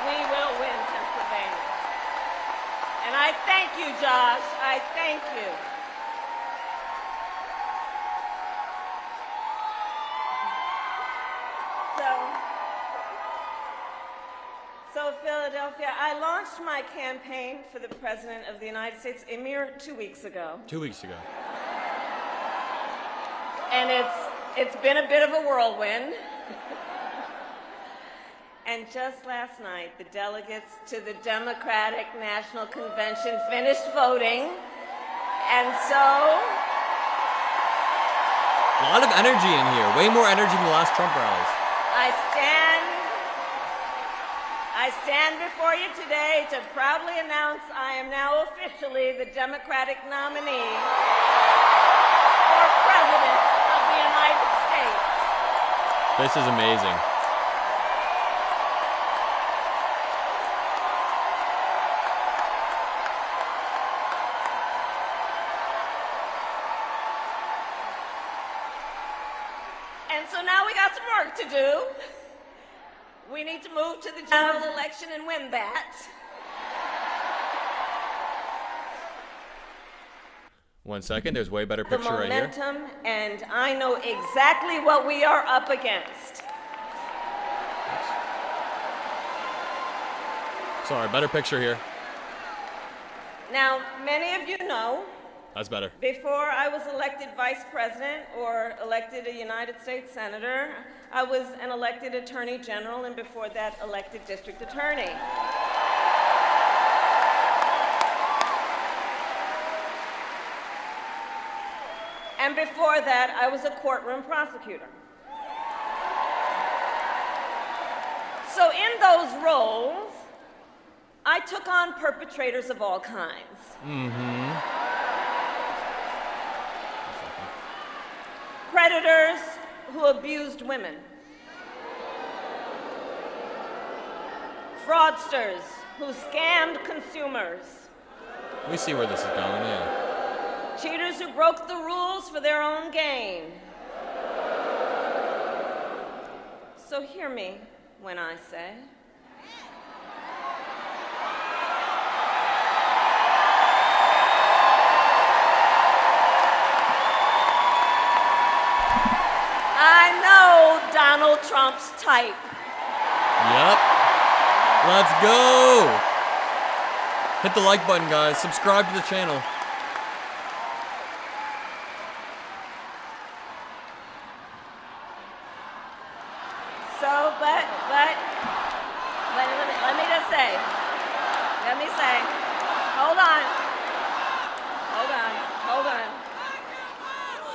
We will win Pennsylvania. And I thank you, Josh. I thank you. So Philadelphia, I launched my campaign for the President of the United States a mere 2 weeks ago. 2 weeks ago. And it's been a bit of a whirlwind. And just last night, the delegates to the Democratic National Convention finished voting. And so... A lot of energy in here. Way more energy than the last Trump rallies. I stand before you today to proudly announce I am now officially the Democratic nominee for President of the United States. This is amazing. so now we got some work to do. We need to move to the general election and win that. One second, there's way better The picture right here. momentum, and I know exactly what we are up against. Sorry, better picture here. Now, many of you know, That's better. before I was elected vice president or elected a United States senator, I was an elected attorney general, and before that, elected district attorney. And before that, I was a courtroom prosecutor. So in those roles, I took on perpetrators of all kinds. Predators who abused women. Fraudsters who scammed consumers. We see where this is going, yeah. Cheaters who broke the rules for their own gain. So hear me when I say, I know Donald Trump's type. Yep. Let's go. Hit the like button, guys. Subscribe to the channel. So, but let me just say, hold on.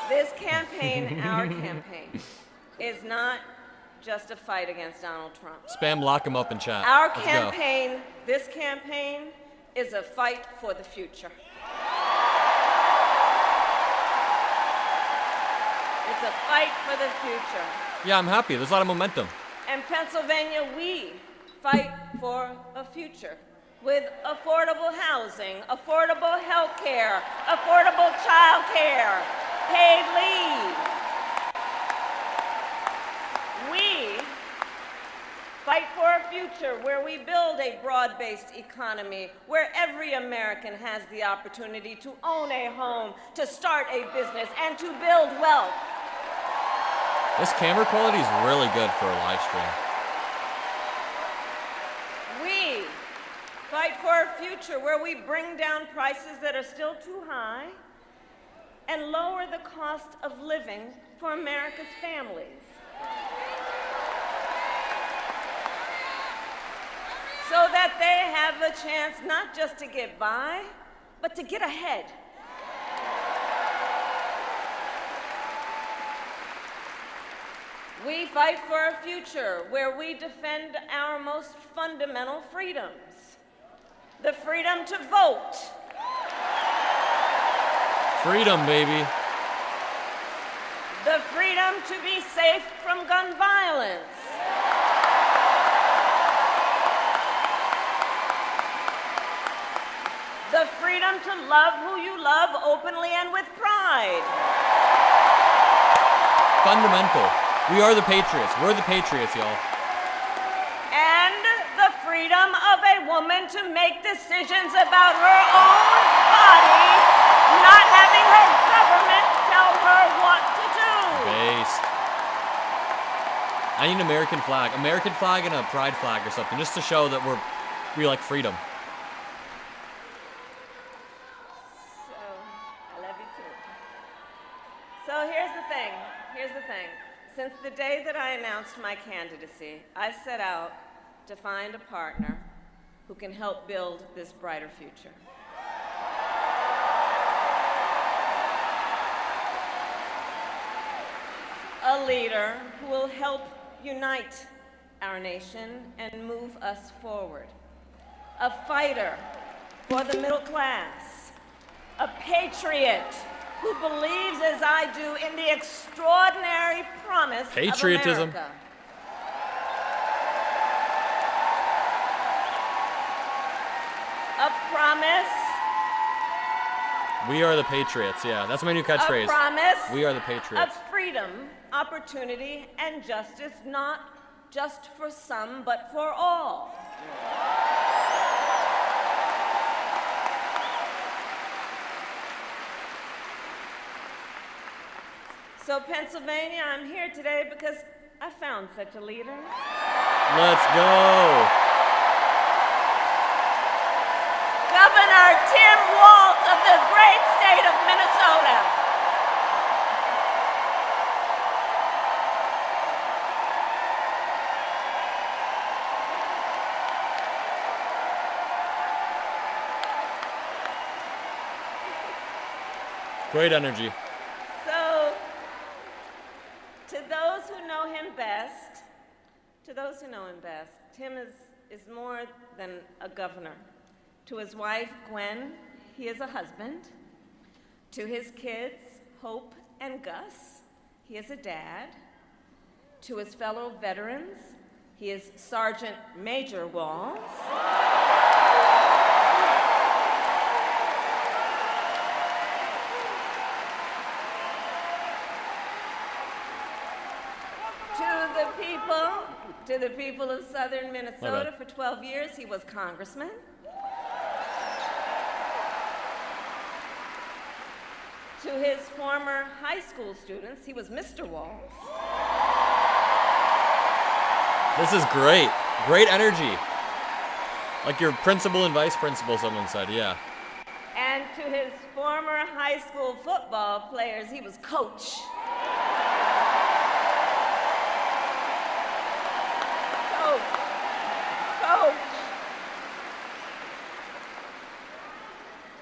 This campaign, our campaign, is not just a fight against Donald Trump. Spam lock him up in chat. Our Let's campaign, this campaign, is a fight for the future. It's a fight for the future. Yeah, I'm happy. There's a lot of momentum. In Pennsylvania, we fight for a future with affordable housing, affordable health care, affordable child care, paid leave. We fight for a future where we build a broad-based economy, where every American has the opportunity to own a home, to start a business, and to build wealth. This camera quality is really good for a live stream. We fight for a future where we bring down prices that are still too high and lower the cost of living for America's families. So that they have a chance not just to get by, but to get ahead. We fight for a future where we defend our most fundamental freedoms. The freedom to vote. Freedom, baby. The freedom to be safe from gun violence. The freedom to love who you love openly and with pride. Fundamental. We are the Patriots. We're the Patriots, y'all. And the freedom of a woman to make decisions about her own body, not having her government tell her what to do. Based. I need an American flag. American flag and a pride flag or something, just to show that we like freedom. So, I love you too. So here's the thing. Since the day that I announced my candidacy, I set out to find a partner who can help build this brighter future. A leader who will help unite our nation and move us forward. A fighter for the middle class. A patriot who believes, as I do, in the extraordinary promise Patriotism. of America. A promise We are the Patriots. Yeah, that's my new A catchphrase. promise We are the Patriots. of freedom, opportunity, and justice, not just for some, but for all. So, Pennsylvania, I'm here today because I found such a leader. Let's go. Governor Tim Walz of the great state of Minnesota. Great energy. So, to those who know him best, Tim is more than a governor. To his wife, Gwen, he is a husband. To his kids, Hope and Gus, he is a dad. To his fellow veterans, he is Sergeant Major Walz. To the people of southern Minnesota, for 12 years, he was congressman. To his former high school students, he was Mr. Walz. This is great. Great energy. Like your principal and vice principal, someone said, yeah. And to his former high school football players, he was coach.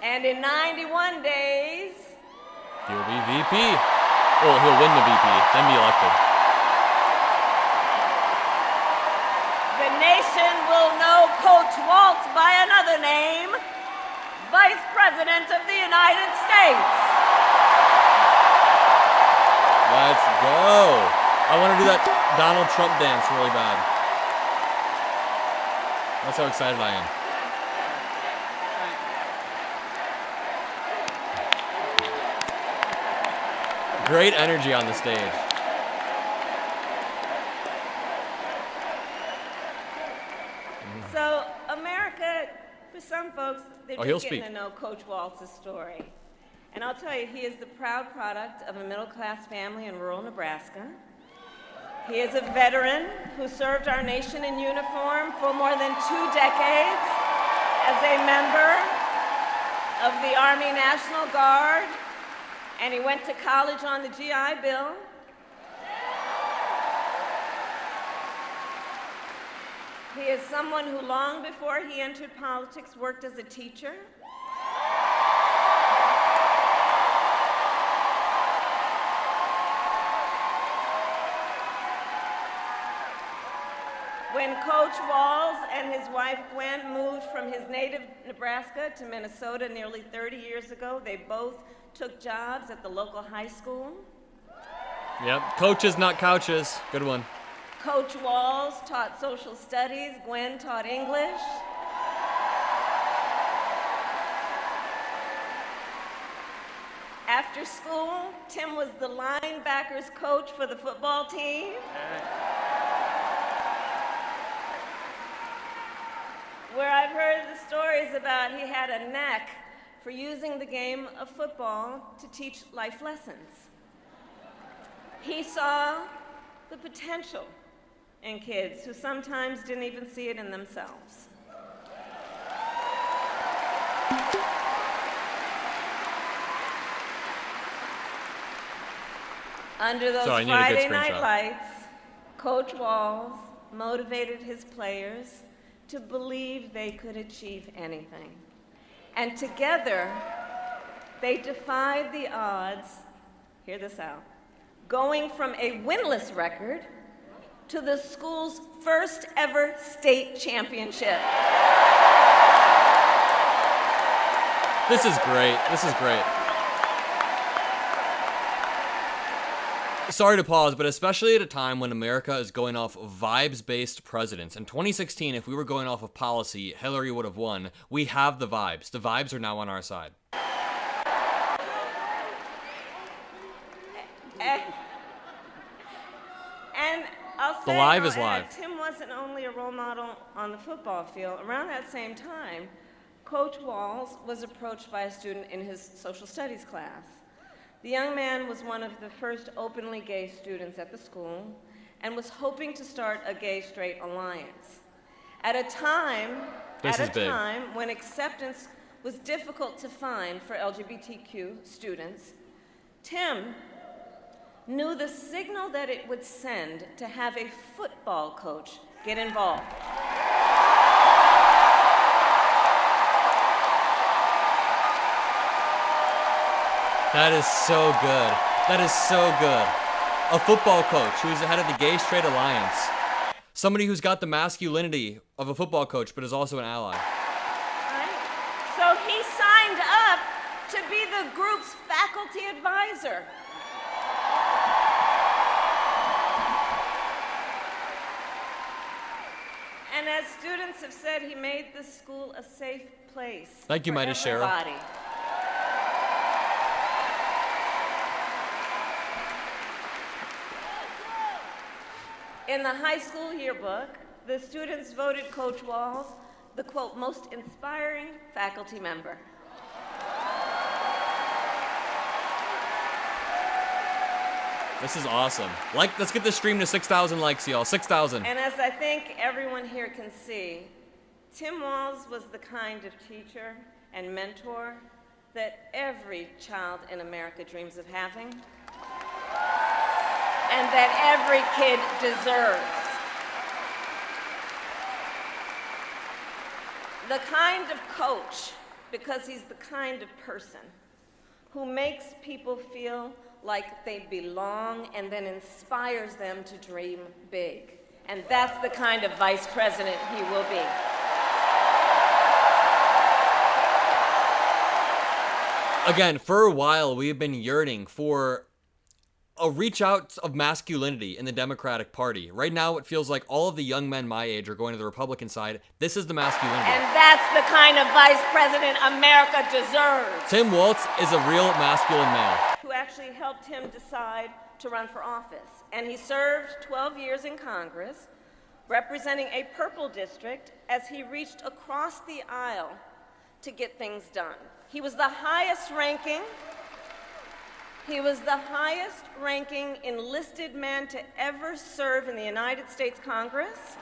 And in 91 days, he'll be VP. Well, he'll win the VP, then be elected. The nation will know Coach Walz by another name, Vice President of the United States. Let's go. I want to do that Donald Trump dance really bad. That's how excited I am. Great energy on the stage. So, America, for some folks, they're he'll just getting speak. to know Coach Walz's story. And I'll tell you, he is the proud product of a middle-class family in rural Nebraska. He is a veteran who served our nation in uniform for more than 2 decades as a member of the Army National Guard, and he went to college on the GI Bill. He is someone who, long before he entered politics, worked as a teacher. When Coach Walz and his wife Gwen moved from his native Nebraska to Minnesota nearly 30 years ago, they both took jobs at the local high school. Yep, coaches, not couches. Good one. Coach Walz taught social studies, Gwen taught English. After school, Tim was the linebackers coach for the football team. Where I've heard the stories about he had a knack for using the game of football to teach life lessons. He saw the potential in kids who sometimes didn't even see it in themselves. Under those Friday night lights, Coach Walz motivated his players to believe they could achieve anything. And together, they defied the odds, hear this out, going from a winless record to the school's first ever state championship. This is great. This is great. Sorry to pause, but especially at a time when America is going off vibes-based presidents. In 2016, if we were going off of policy, Hillary would have won. We have the vibes. The vibes are now on our side. The live is live. Tim wasn't only a role model on the football field. Around that same time, Coach Walz was approached by a student in his social studies class. The young man was one of the first openly gay students at the school and was hoping to start a gay-straight alliance. At a time when acceptance was difficult to find for LGBTQ students, Tim knew the signal that it would send to have a football coach get involved. That is so good. That is so good. A football coach who's the head of the Gay Straight Alliance. Somebody who's got the masculinity of a football coach, but is also an ally. Right? So he signed up to be the group's faculty advisor. And as students have said, he made the school a safe place. Thank you, Meidas Cheryl. In the high school yearbook, the students voted Coach Walz the, quote, most inspiring faculty member. This is awesome. Let's get this stream to 6,000 likes, y'all. 6,000. And as I think everyone here can see, Tim Walz was the kind of teacher and mentor that every child in America dreams of having, and that every kid deserves. The kind of coach, because he's the kind of person who makes people feel like they belong and then inspires them to dream big. And that's the kind of vice president he will be. Again, for a while, we have been yearning for a reach out of masculinity in the Democratic Party. Right now, it feels like all of the young men my age are going to the Republican side. This is the masculinity. And that's the kind of vice president America deserves. Tim Walz is a real masculine male. Who actually helped him decide to run for office. And he served 12 years in Congress, representing a purple district as he reached across the aisle to get things done. He was the highest ranking enlisted man to ever serve in the United States Congress.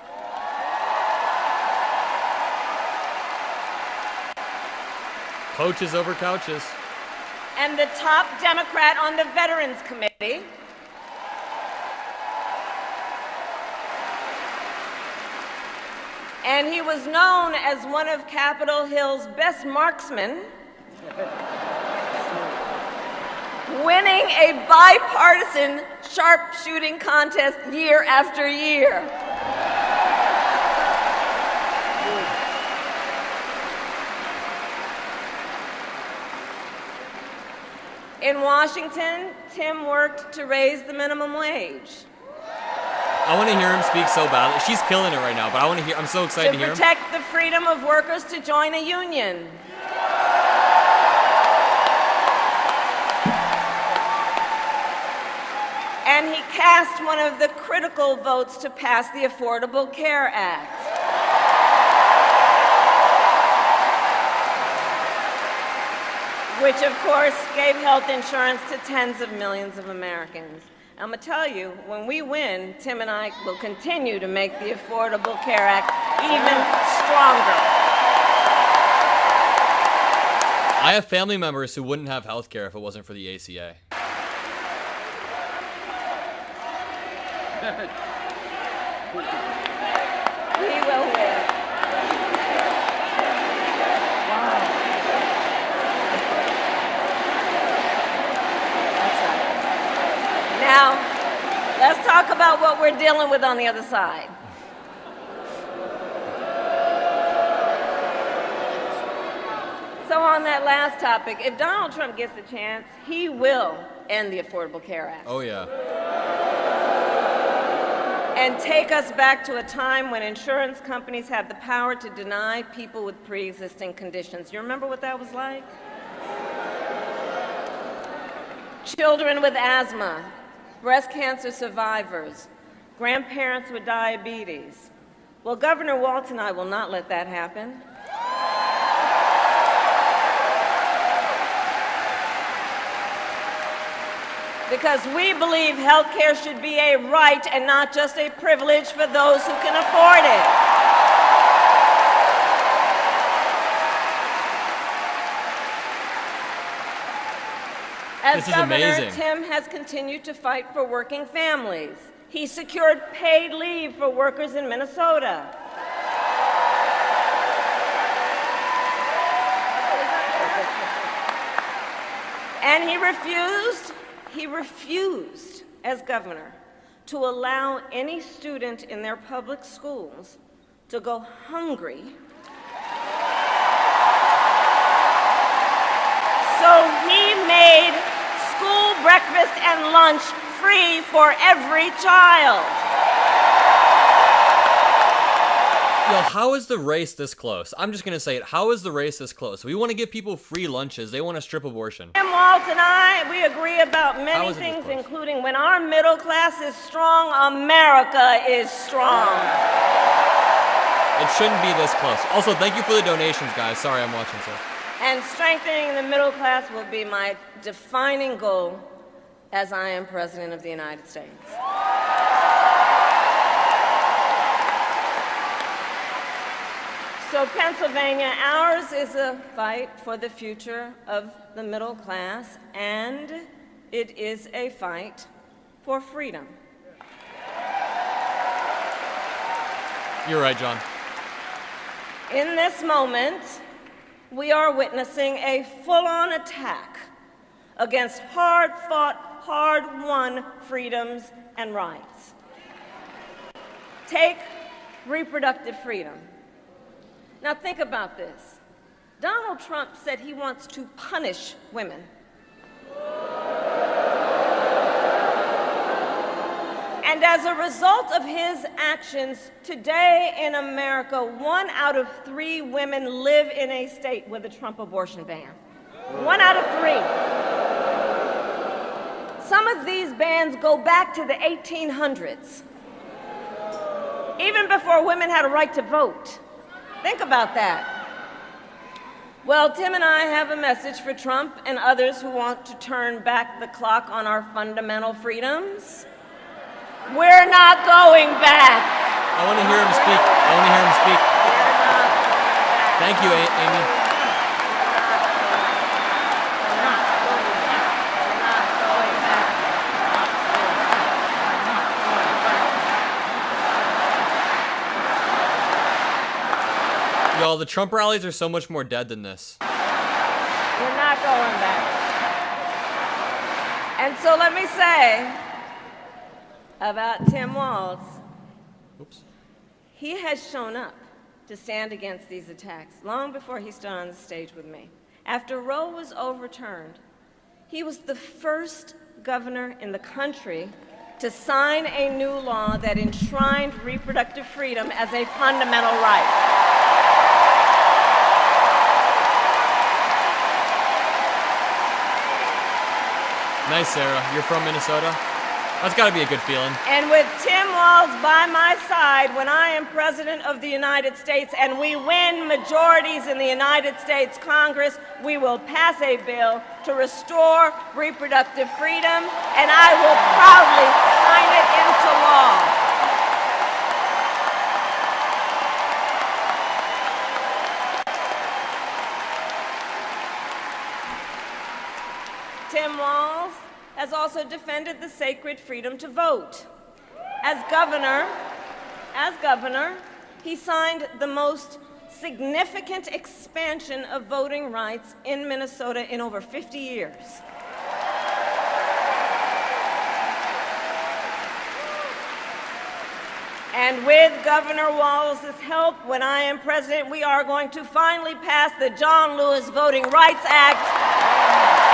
Coaches over couches. And the top Democrat on the Veterans Committee. And he was known as one of Capitol Hill's best marksmen, winning a bipartisan sharpshooting contest year after year. In Washington, Tim worked to raise the minimum wage. I want to hear him speak so badly. She's killing it right now, but I'm so excited to hear him. To protect the freedom of workers to join a union. And he cast one of the critical votes to pass the Affordable Care Act. Which, of course, gave health insurance to tens of millions of Americans. I'm going to tell you, when we win, Tim and I will continue to make the Affordable Care Act even stronger. I have family members who wouldn't have health care if it wasn't for the ACA. We will win. Now, let's talk about what we're dealing with on the other side. So on that last topic, if Donald Trump gets the chance, he will end the Affordable Care Act. Oh, yeah. And take us back to a time when insurance companies had the power to deny people with pre-existing conditions. You remember what that was like? Children with asthma, breast cancer survivors, grandparents with diabetes. Well, Governor Walz and I will not let that happen. Because we believe health care should be a right and not just a privilege for those who can afford it. As governor, Tim has continued to fight for working families. He secured paid leave for workers in Minnesota. And he refused, as governor, to allow any student in their public schools to go hungry. So he made school breakfast and lunch free for every child. Yo, how is the race this close? I'm just gonna say it. How is the race this close? We want to give people free lunches. They want to strip abortion. Tim Walz and I, we agree about many things, including when our middle class is strong, America is strong. It shouldn't be this close. Also, thank you for the donations, guys. Sorry, I'm watching, so. And strengthening the middle class will be my defining goal as I am President of the United States. So Pennsylvania, ours is a fight for the future of the middle class, and it is a fight for freedom. You're right, John. In this moment, we are witnessing a full-on attack against hard-fought, hard-won freedoms and rights. Take reproductive freedom. Now think about this. Donald Trump said he wants to punish women. And as a result of his actions, today in America, 1 out of 3 women live in a state with a Trump abortion ban. 1 out of 3. Some of these bans go back to the 1800s, even before women had a right to vote. Think about that. Well, Tim and I have a message for Trump and others who want to turn back the clock on our fundamental freedoms. We're not going back. I want to hear him speak. Thank you, Amy. Y'all, the Trump rallies are so much more dead than this. We're not going back. And so let me say about Tim Walz, he has shown up to stand against these attacks long before he stood on the stage with me. After Roe was overturned, he was the first governor in the country to sign a new law that enshrined reproductive freedom as a fundamental right. Nice, Sarah. You're from Minnesota? That's got to be a good feeling. And with Tim Walz by my side when I am President of the United States and we win majorities in the United States Congress, we will pass a bill to restore reproductive freedom, and I will proudly sign it into law. Tim Walz has also defended the sacred freedom to vote. As governor, he signed the most significant expansion of voting rights in Minnesota in over 50 years. And with Governor Walz's help, when I am president, we are going to finally pass the John Lewis Voting Rights Act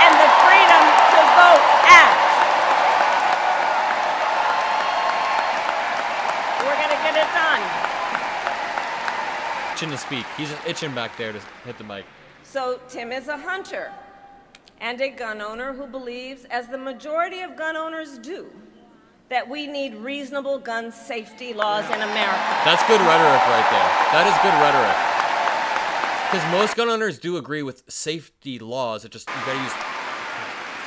and the Freedom to Vote Act. We're going to get it done. Itching to speak. He's just itching back there to hit the mic. So Tim is a hunter and a gun owner who believes, as the majority of gun owners do, that we need reasonable gun safety laws in America. That's good rhetoric right there. That is good rhetoric. Because most gun owners do agree with safety laws. It just, you gotta use...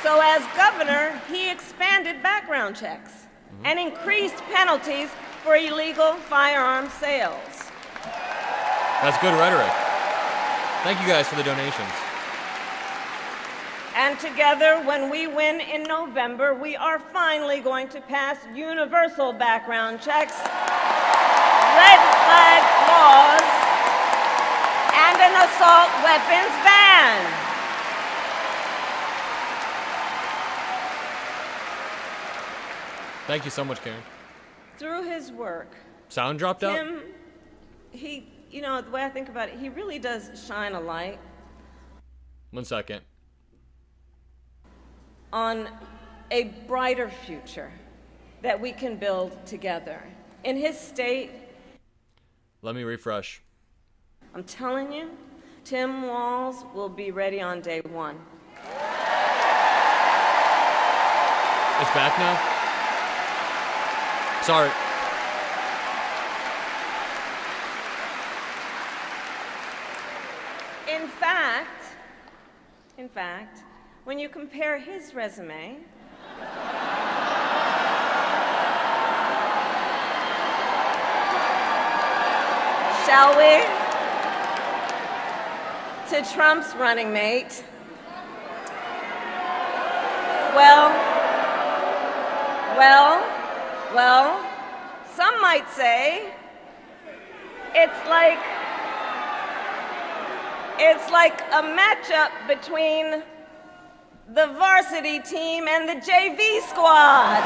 So as governor, he expanded background checks and increased penalties for illegal firearm sales. That's good rhetoric. Thank you guys for the donations. And together, when we win in November, we are finally going to pass universal background checks, red flag laws, and an assault weapons ban. Thank you so much, Karen. Through his work, Sound dropped out? Tim, the way I think about it, he really does shine a light 1 second. on a brighter future that we can build together. In his state, Let me refresh. I'm telling you, Tim Walz will be ready on day one. It's back now? Sorry. In fact, when you compare his resume shall we, to Trump's running mate, well, some might say it's like a matchup between the varsity team and the JV squad.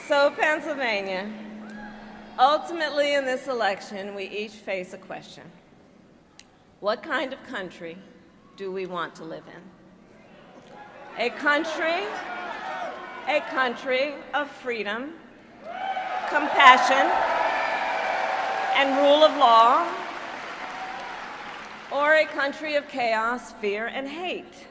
So, Pennsylvania, ultimately in this election, we each face a question. What kind of country do we want to live in? A country of freedom, compassion, and rule of law, or a country of chaos, fear, and hate?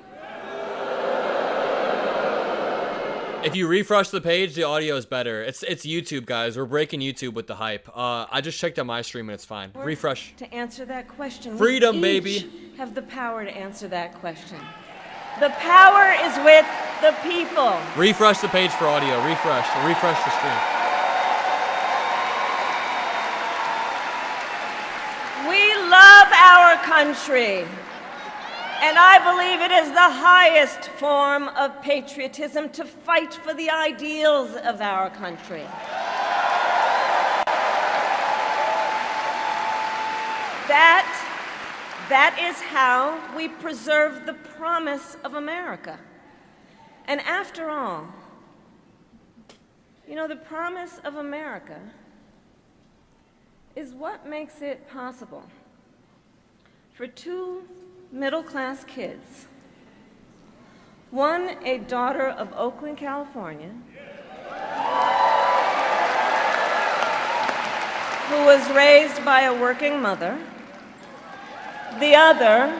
If you refresh the page, the audio is better. It's YouTube, guys. We're breaking YouTube with the hype. I just checked out my stream and it's fine. Refresh. To answer that question, Freedom, we baby. each have the power to answer that question. The power is with the people. Refresh the page for audio. Refresh the stream. We love our country, and I believe it is the highest form of patriotism to fight for the ideals of our country. That is how we preserve the promise of America. And after all, the promise of America is what makes it possible for two middle-class kids, one a daughter of Oakland, California, who was raised by a working mother, the other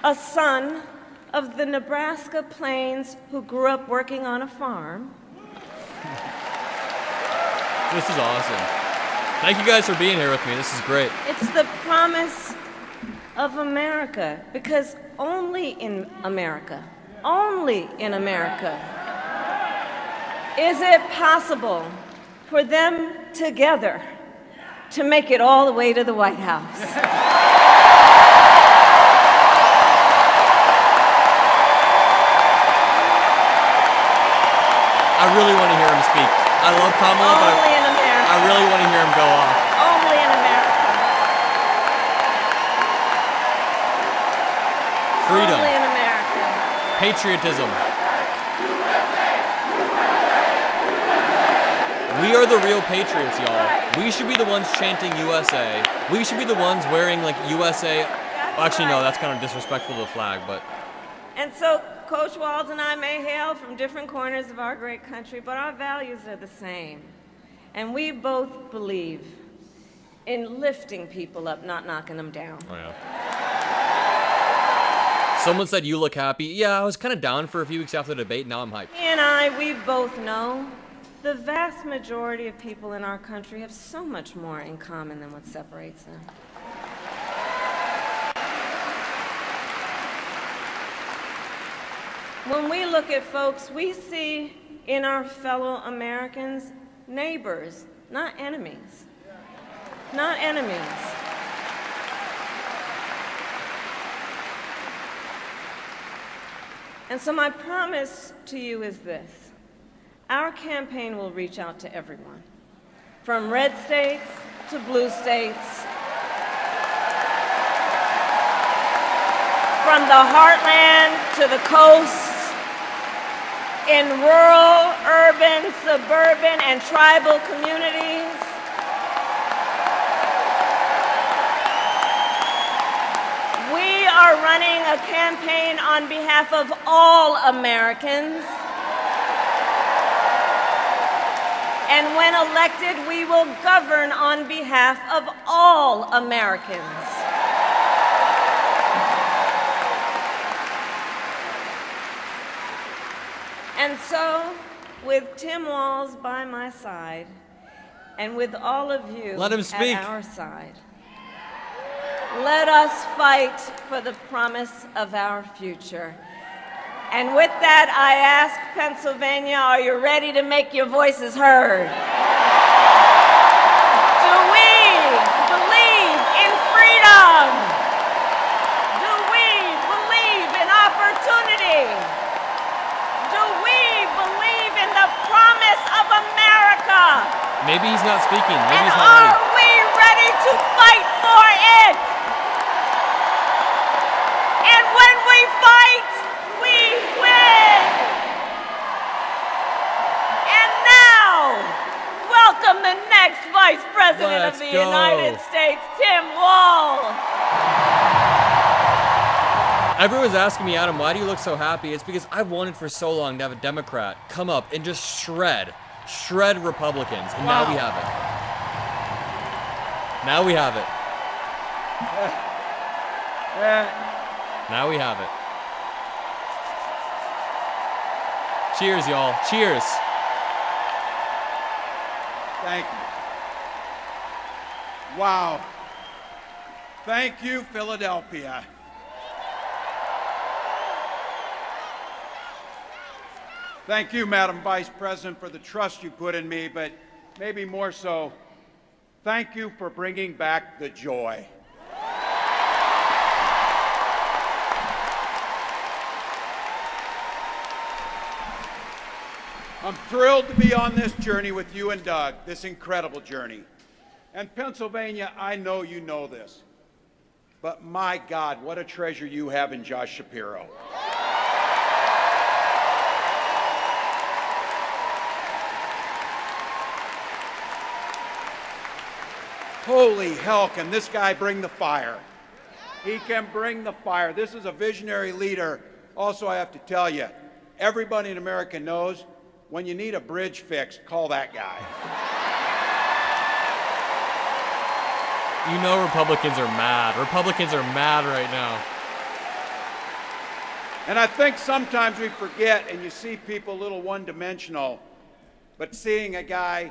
a son of the Nebraska plains who grew up working on a farm. This is awesome. Thank you guys for being here with me. This is great. It's the promise of America, because only in America is it possible for them together to make it all the way to the White House. I really want to hear him speak. I love Kamala, but Only in America. I really want to hear him go off. Only in America. Freedom. Only in America. Patriotism. We are the real patriots, y'all. We should be the ones chanting USA. We should be the ones wearing like USA. Well, actually, no, that's kind of disrespectful to the flag, but. And so Coach Walz and I may hail from different corners of our great country, but our values are the same. And we both believe in lifting people up, not knocking them down. Oh, yeah. Someone said you look happy. Yeah, I was kind of down for a few weeks after the debate. Now I'm hyped. He and I, we both know the vast majority of people in our country have so much more in common than what separates them. When we look at folks, we see in our fellow Americans neighbors, not enemies. Not enemies. And so my promise to you is this. Our campaign will reach out to everyone, from red states to blue states, from the heartland to the coast, in rural, urban, suburban, and tribal communities. We are running a campaign on behalf of all Americans. And when elected, we will govern on behalf of all Americans. And so, with Tim Walz by my side, and with all of you Let him speak. at our side, let us fight for the promise of our future. And with that, I ask Pennsylvania, are you ready to make your voices heard? Do we believe in freedom? Do we believe in opportunity? Do we believe in the promise of America? Maybe he's not speaking. Maybe And he's not ready. are we ready to fight for it? And when we fight, we win. And now, welcome the next Vice President Let's of the go. United States, Tim Walz. Everyone's asking me, Adam, why do you look so happy? It's because I've wanted for so long to have a Democrat come up and just shred Republicans, and now we have it. Now we have it. Now we have it. Cheers, y'all. Cheers. Thank you. Wow. Thank you, Philadelphia. Thank you, Madam Vice President, for the trust you put in me, but maybe more so, thank you for bringing back the joy. I'm thrilled to be on this journey with you and Doug, this incredible journey. And Pennsylvania, I know you know this, but my God, what a treasure you have in Josh Shapiro. Holy hell, can this guy bring the fire? He can bring the fire. This is a visionary leader. Also, I have to tell you, everybody in America knows when you need a bridge fixed, call that guy. You know Republicans are mad. Republicans are mad right now. And I think sometimes we forget, and you see people a little one-dimensional, but seeing a guy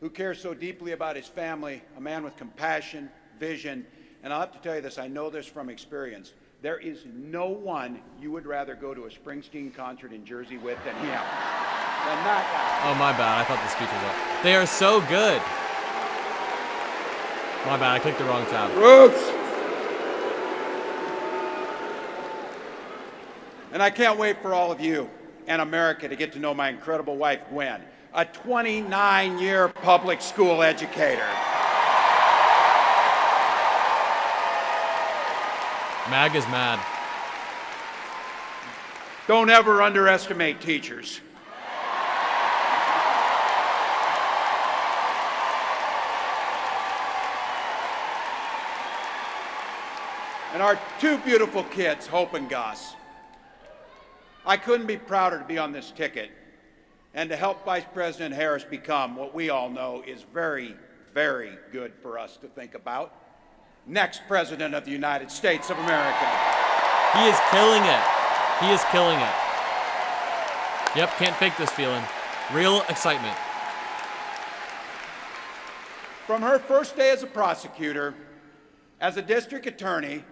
who cares so deeply about his family, a man with compassion, vision, and I'll have to tell you this, I know this from experience, there is no one you would rather go to a Springsteen concert in Jersey with than him. Than that guy. Oh, my bad. I thought the speaker was up. They are so good. My bad. I clicked the wrong tab. Roots! And I can't wait for all of you and America to get to know my incredible wife, Gwen, a 29-year public school educator. MAG is mad. Don't ever underestimate teachers. And our two beautiful kids, Hope and Gus. I couldn't be prouder to be on this ticket and to help Vice President Harris become what we all know is very, very good for us to think about. Next President of the United States of America. He is killing it. He is killing it. Yep, can't fake this feeling. Real excitement. From her first day as a prosecutor, as a district attorney,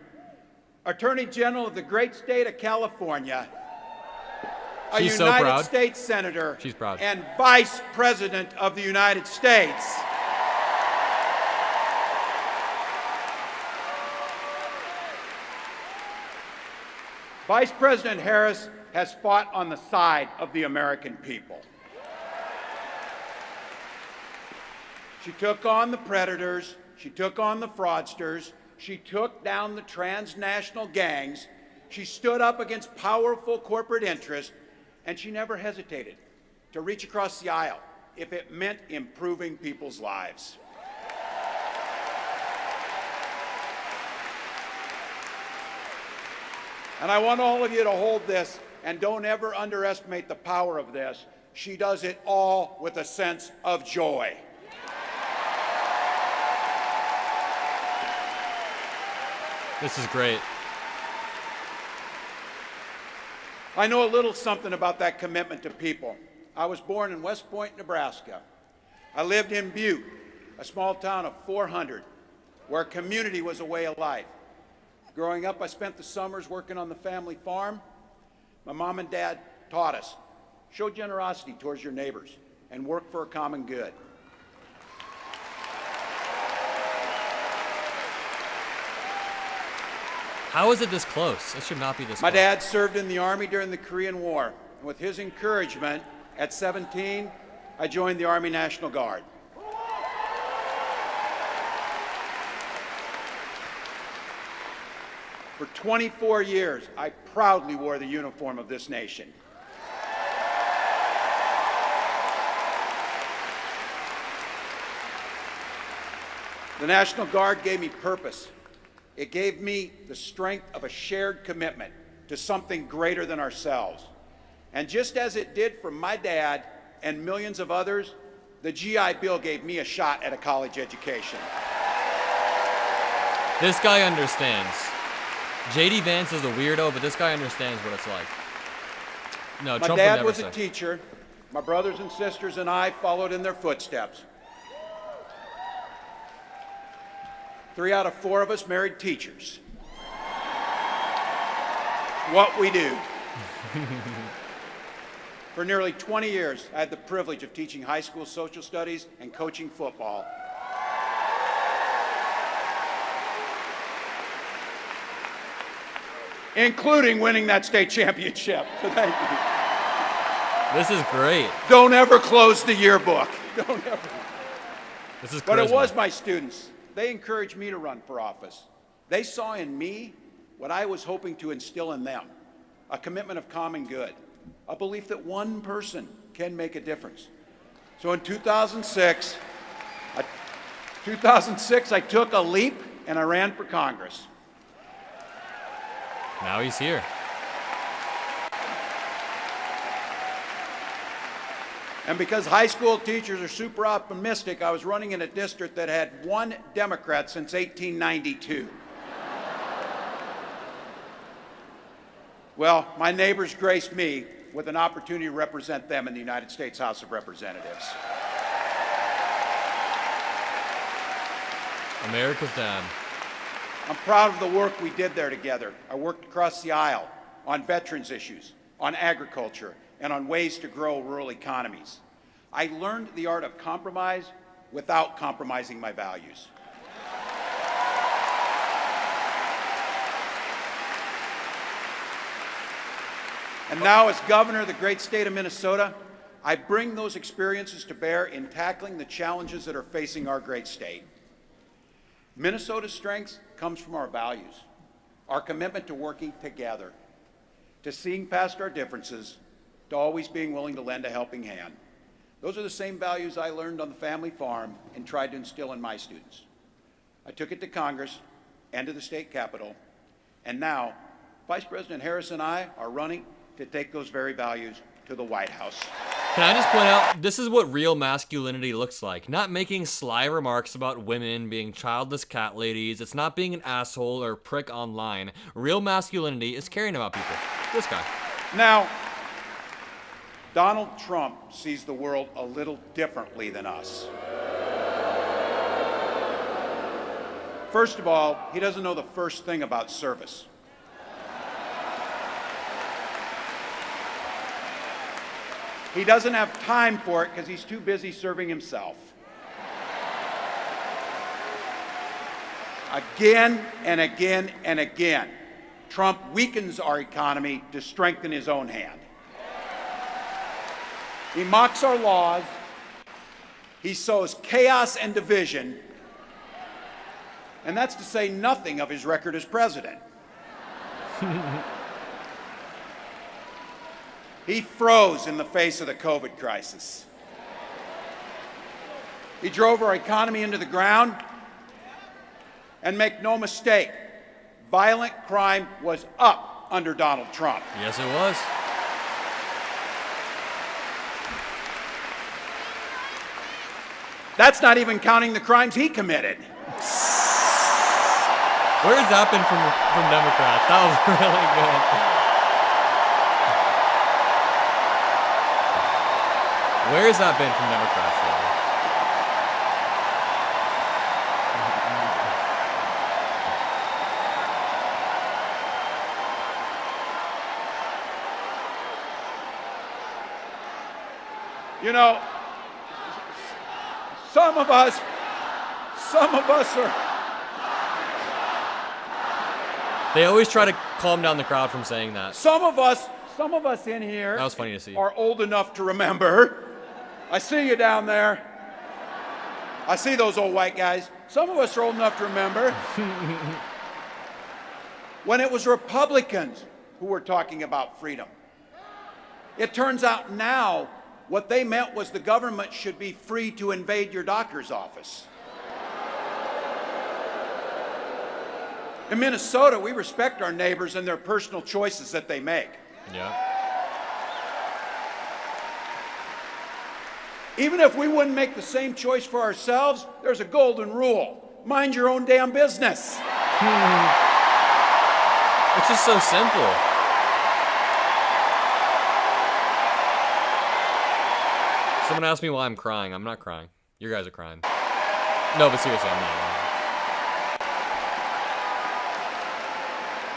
Attorney General of the great state of California, a She's so United proud. States Senator, She's proud. and Vice President of the United States. Vice President Harris has fought on the side of the American people. She took on the predators, she took on the fraudsters, she took down the transnational gangs, she stood up against powerful corporate interests, and she never hesitated to reach across the aisle if it meant improving people's lives. And I want all of you to hold this, and don't ever underestimate the power of this. She does it all with a sense of joy. This is great. I know a little something about that commitment to people. I was born in West Point, Nebraska. I lived in Butte, a small town of 400, where community was a way of life. Growing up, I spent the summers working on the family farm. My mom and dad taught us, show generosity towards your neighbors and work for a common good. How is it this close? It should not be this My close. dad served in the Army during the Korean War. And with his encouragement, at 17, I joined the Army National Guard. For 24 years, I proudly wore the uniform of this nation. The National Guard gave me purpose. It gave me the strength of a shared commitment to something greater than ourselves. And just as it did for my dad and millions of others, the GI Bill gave me a shot at a college education. This guy understands. J.D. Vance is a weirdo, but this guy understands what it's like. No, My Trump dad would never was say. a teacher. My brothers and sisters and I followed in their footsteps. 3 out of 4 of us married teachers. What we do. For nearly 20 years, I had the privilege of teaching high school social studies and coaching football. Including winning that state championship. So thank you. This is great. Don't ever close the yearbook. Don't ever. This is charisma. But it was my students. They encouraged me to run for office. They saw in me what I was hoping to instill in them, a commitment of common good, a belief that one person can make a difference. So in 2006, I took a leap and I ran for Congress. Now he's here. And because high school teachers are super optimistic, I was running in a district that had 1 Democrat since 1892. Well, my neighbors graced me with an opportunity to represent them in the United States House of Representatives. America's dad. I'm proud of the work we did there together. I worked across the aisle on veterans issues, on agriculture, and on ways to grow rural economies. I learned the art of compromise without compromising my values. And now, as governor of the great state of Minnesota, I bring those experiences to bear in tackling the challenges that are facing our great state. Minnesota's strength comes from our values, our commitment to working together, to seeing past our differences, to always being willing to lend a helping hand. Those are the same values I learned on the family farm and tried to instill in my students. I took it to Congress and to the state capitol, and now Vice President Harris and I are running to take those very values to the White House. Can I just point out, this is what real masculinity looks like. Not making sly remarks about women, being childless cat ladies. It's not being an asshole or prick online. Real masculinity is caring about people. This guy. Now, Donald Trump sees the world a little differently than us. First of all, he doesn't know the first thing about service. He doesn't have time for it because he's too busy serving himself. Again and again and again, Trump weakens our economy to strengthen his own hand. He mocks our laws. He sows chaos and division. And that's to say nothing of his record as president. He froze in the face of the COVID crisis. He drove our economy into the ground. And make no mistake, violent crime was up under Donald Trump. Yes, it was. That's not even counting the crimes he committed. Where has that been from Democrats? That was really good. Where has that been from Democrats, though? You know, some of us are. They always try to calm down the crowd from saying that. Some of us in here. That was funny to see. Are old enough to remember. I see you down there. I see those old white guys. Some of us are old enough to remember when it was Republicans who were talking about freedom. It turns out now what they meant was the government should be free to invade your doctor's office. In Minnesota, we respect our neighbors and their personal choices that they make. Yeah. Even if we wouldn't make the same choice for ourselves, there's a golden rule. Mind your own damn business. It's just so simple. Someone asked me why I'm crying. I'm not crying. You guys are crying. No, but seriously, I'm not.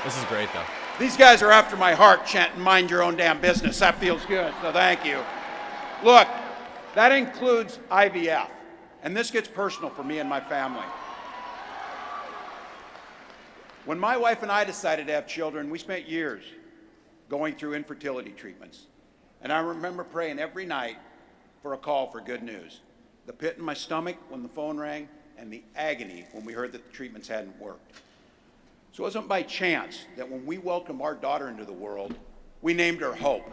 This is great, though. These guys are after my heart chanting, mind your own damn business. That feels good, so thank you. Look, that includes IVF. And this gets personal for me and my family. When my wife and I decided to have children, we spent years going through infertility treatments. And I remember praying every night for a call for good news. The pit in my stomach when the phone rang, and the agony when we heard that the treatments hadn't worked. So it wasn't by chance that when we welcomed our daughter into the world, we named her Hope.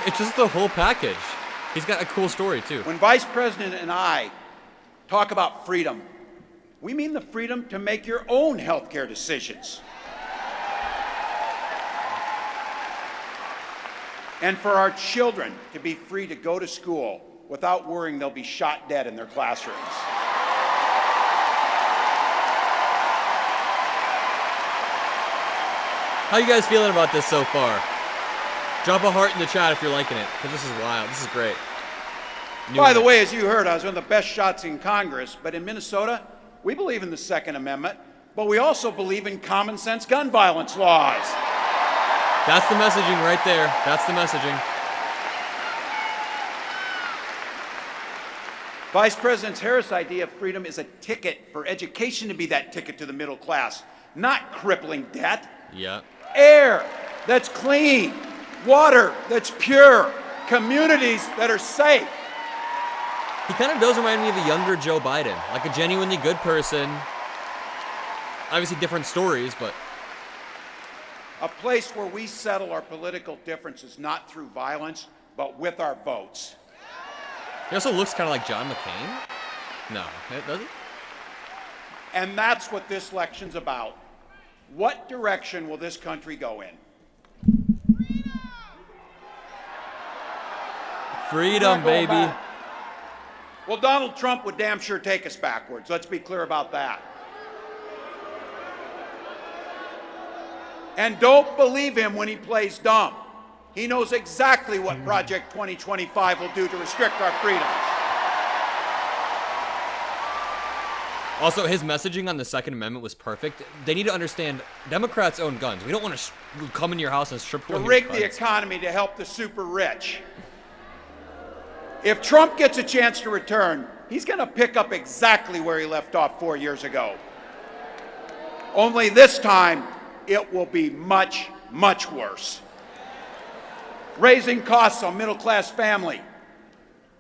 It's just the whole package. He's got a cool story, too. When Vice President and I talk about freedom, we mean the freedom to make your own healthcare decisions. And for our children to be free to go to school without worrying they'll be shot dead in their classrooms. How you guys feeling about this so far? Drop a heart in the chat if you're liking it, because this is wild. This is great. By the way, as you heard, I was one of the best shots in Congress, but in Minnesota, we believe in the Second Amendment, but we also believe in common sense gun violence laws. That's the messaging right there. That's the messaging. Vice President Harris' idea of freedom is a ticket for education to be that ticket to the middle class, not crippling debt. Yeah. Air that's clean, water that's pure, communities that are safe. He kind of does remind me of a younger Joe Biden, like a genuinely good person. Obviously different stories, but... A place where we settle our political differences not through violence, but with our votes. He also looks kind of like John McCain. No, does he? And that's what this election's about. What direction will this country go in? Freedom, baby. Back. Well, Donald Trump would damn sure take us backwards. Let's be clear about that. And don't believe him when he plays dumb. He knows exactly what Project 2025 will do to restrict our freedoms. Also, his messaging on the Second Amendment was perfect. They need to understand Democrats own guns. We don't want to come into your house and strip To away your rig guns. the economy to help the super rich. If Trump gets a chance to return, he's going to pick up exactly where he left off 4 years ago. Only this time, it will be much, much worse. Raising costs on middle-class family.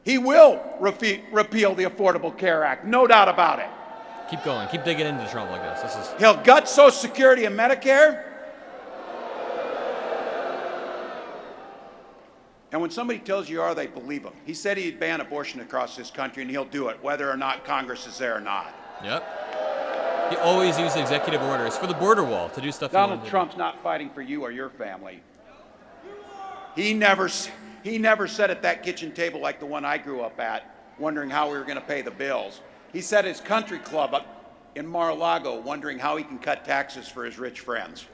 He will repeal the Affordable Care Act, no doubt about it. Keep going. Keep digging into Trump like this. He'll gut Social Security and Medicare. And when somebody tells you they believe him. He said he'd ban abortion across this country, and he'll do it, whether or not Congress is there or not. Yep. He always used executive orders for the border wall to do stuff. Donald Trump's not fighting for you or your family. He never sat at that kitchen table like the one I grew up at, wondering how we were going to pay the bills. He sat at his country club up in Mar-a-Lago, wondering how he can cut taxes for his rich friends.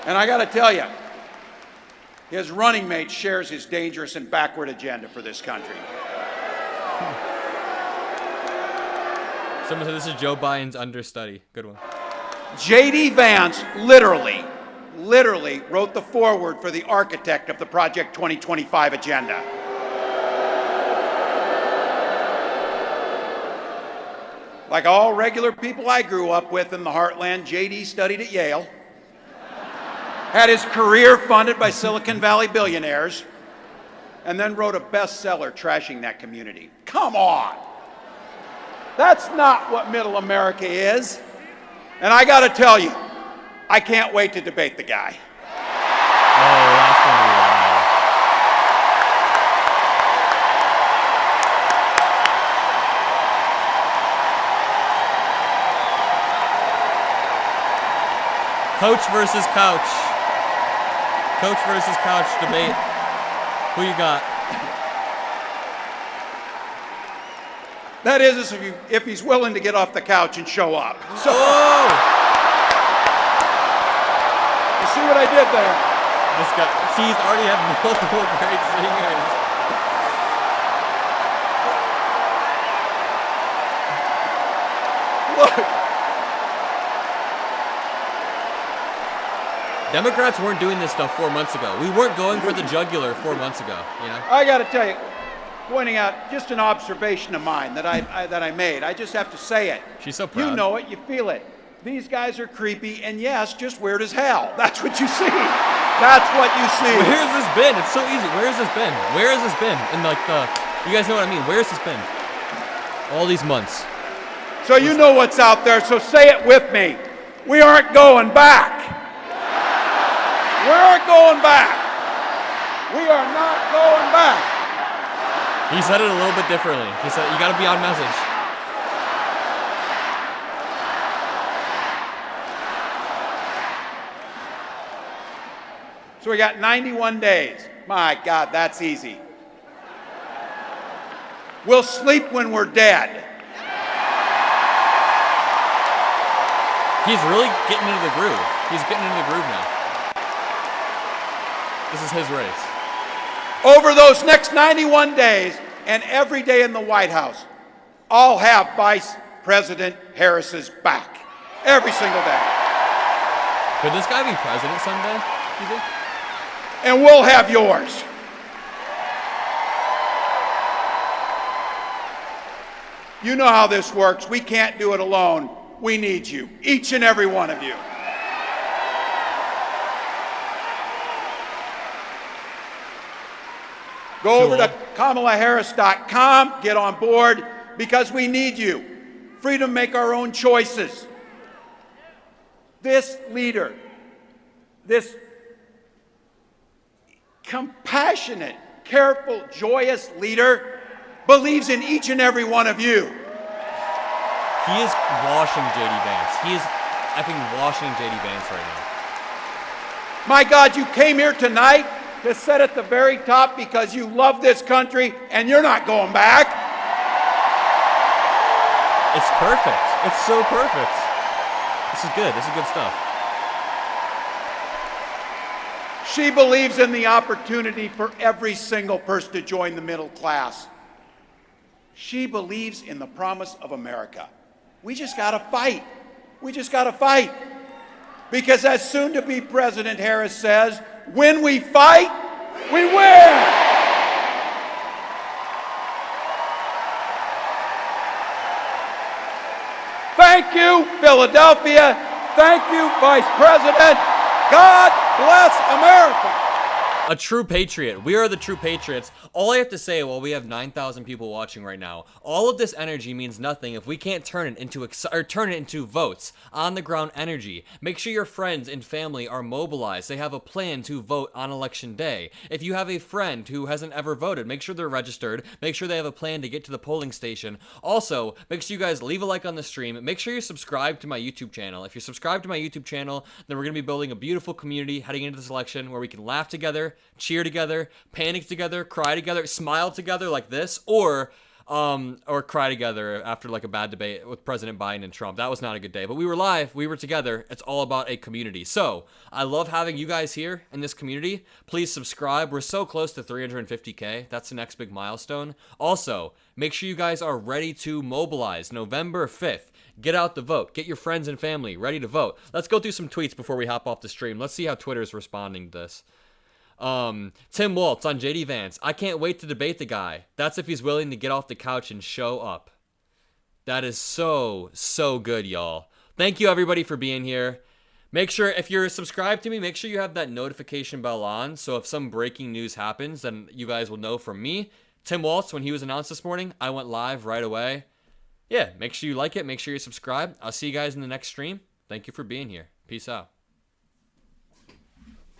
And I got to tell you, his running mate shares his dangerous and backward agenda for this country. Someone said this is Joe Biden's understudy. Good one. J.D. Vance literally wrote the foreword for the architect of the Project 2025 agenda. Like all regular people I grew up with in the heartland, J.D. studied at Yale, had his career funded by Silicon Valley billionaires, and then wrote a bestseller trashing that community. Come on! That's not what middle America is. And I gotta tell you, I can't wait to debate the guy. Oh, that's gonna be wild. Coach versus couch. Coach versus couch debate. Who you got? That is if he's willing to get off the couch and show up. So, you see what I did there? This guy, he's already had multiple great singers. Look. Democrats weren't doing this stuff 4 months ago. We weren't going for the jugular 4 months ago, you know? I got to tell you, pointing out just an observation of mine that I made. I just have to say it. She's so proud. You know it, you feel it. These guys are creepy and yes, just weird as hell. That's what you see. That's what you see. Where's this been? It's so easy. Where has this been? Where has this been? And like you guys know what I mean. Where's this been? All these months. So you know what's out there, so say it with me. We aren't going back. We aren't going back. We are not going back. He said it a little bit differently. He said, you got to be on message. So we got 91 days. My God, that's easy. We'll sleep when we're dead. He's really getting into the groove. He's getting into the groove now. This is his race. Over those next 91 days and every day in the White House, I'll have Vice President Harris's back. Every single day. Could this guy be president someday, you think? And we'll have yours. You know how this works. We can't do it alone. We need you, each and every one of you. Go over to KamalaHarris.com, get on board, because we need you. Freedom to make our own choices. This leader, this compassionate, careful, joyous leader believes in each and every one of you. He is washing JD Vance. He is effing washing JD Vance right now. My God, you came here tonight to sit at the very top because you love this country and you're not going back. It's perfect. It's so perfect. This is good. This is good stuff. She believes in the opportunity for every single person to join the middle class. She believes in the promise of America. We just got to fight. We just got to fight. Because as soon-to-be President Harris says, when we fight, we win! Thank you, Philadelphia. Thank you, Vice President. God bless America. A true patriot. We are the true patriots. All I have to say, while we have 9,000 people watching right now, all of this energy means nothing if we can't turn it into votes, on the ground energy. Make sure your friends and family are mobilized. They have a plan to vote on election day. If you have a friend who hasn't ever voted, make sure they're registered. Make sure they have a plan to get to the polling station. Also, make sure you guys leave a like on the stream. Make sure you're subscribed to my YouTube channel. If you're subscribed to my YouTube channel, then we're going to be building a beautiful community heading into this election where we can laugh together, cheer together, panic together, cry together, smile together like this, or cry together after like a bad debate with President Biden and Trump. That was not a good day, but we were live, we were together. It's all about a community. So I love having you guys here in this community. Please subscribe. We're so close to 350K. That's the next big milestone. Also, make sure you guys are ready to mobilize November 5th. Get out the vote. Get your friends and family ready to vote. Let's go through some tweets before we hop off the stream. Let's see how Twitter's responding to this. Tim Walz on JD Vance. I can't wait to debate the guy. That's if he's willing to get off the couch and show up. That is so good, y'all. Thank you, everybody, for being here. Make sure, if you're subscribed to me, make sure you have that notification bell on. So if some breaking news happens, then you guys will know from me. Tim Walz, when he was announced this morning, I went live right away. Yeah, make sure you like it. Make sure you subscribe. I'll see you guys in the next stream. Thank you for being here. Peace out.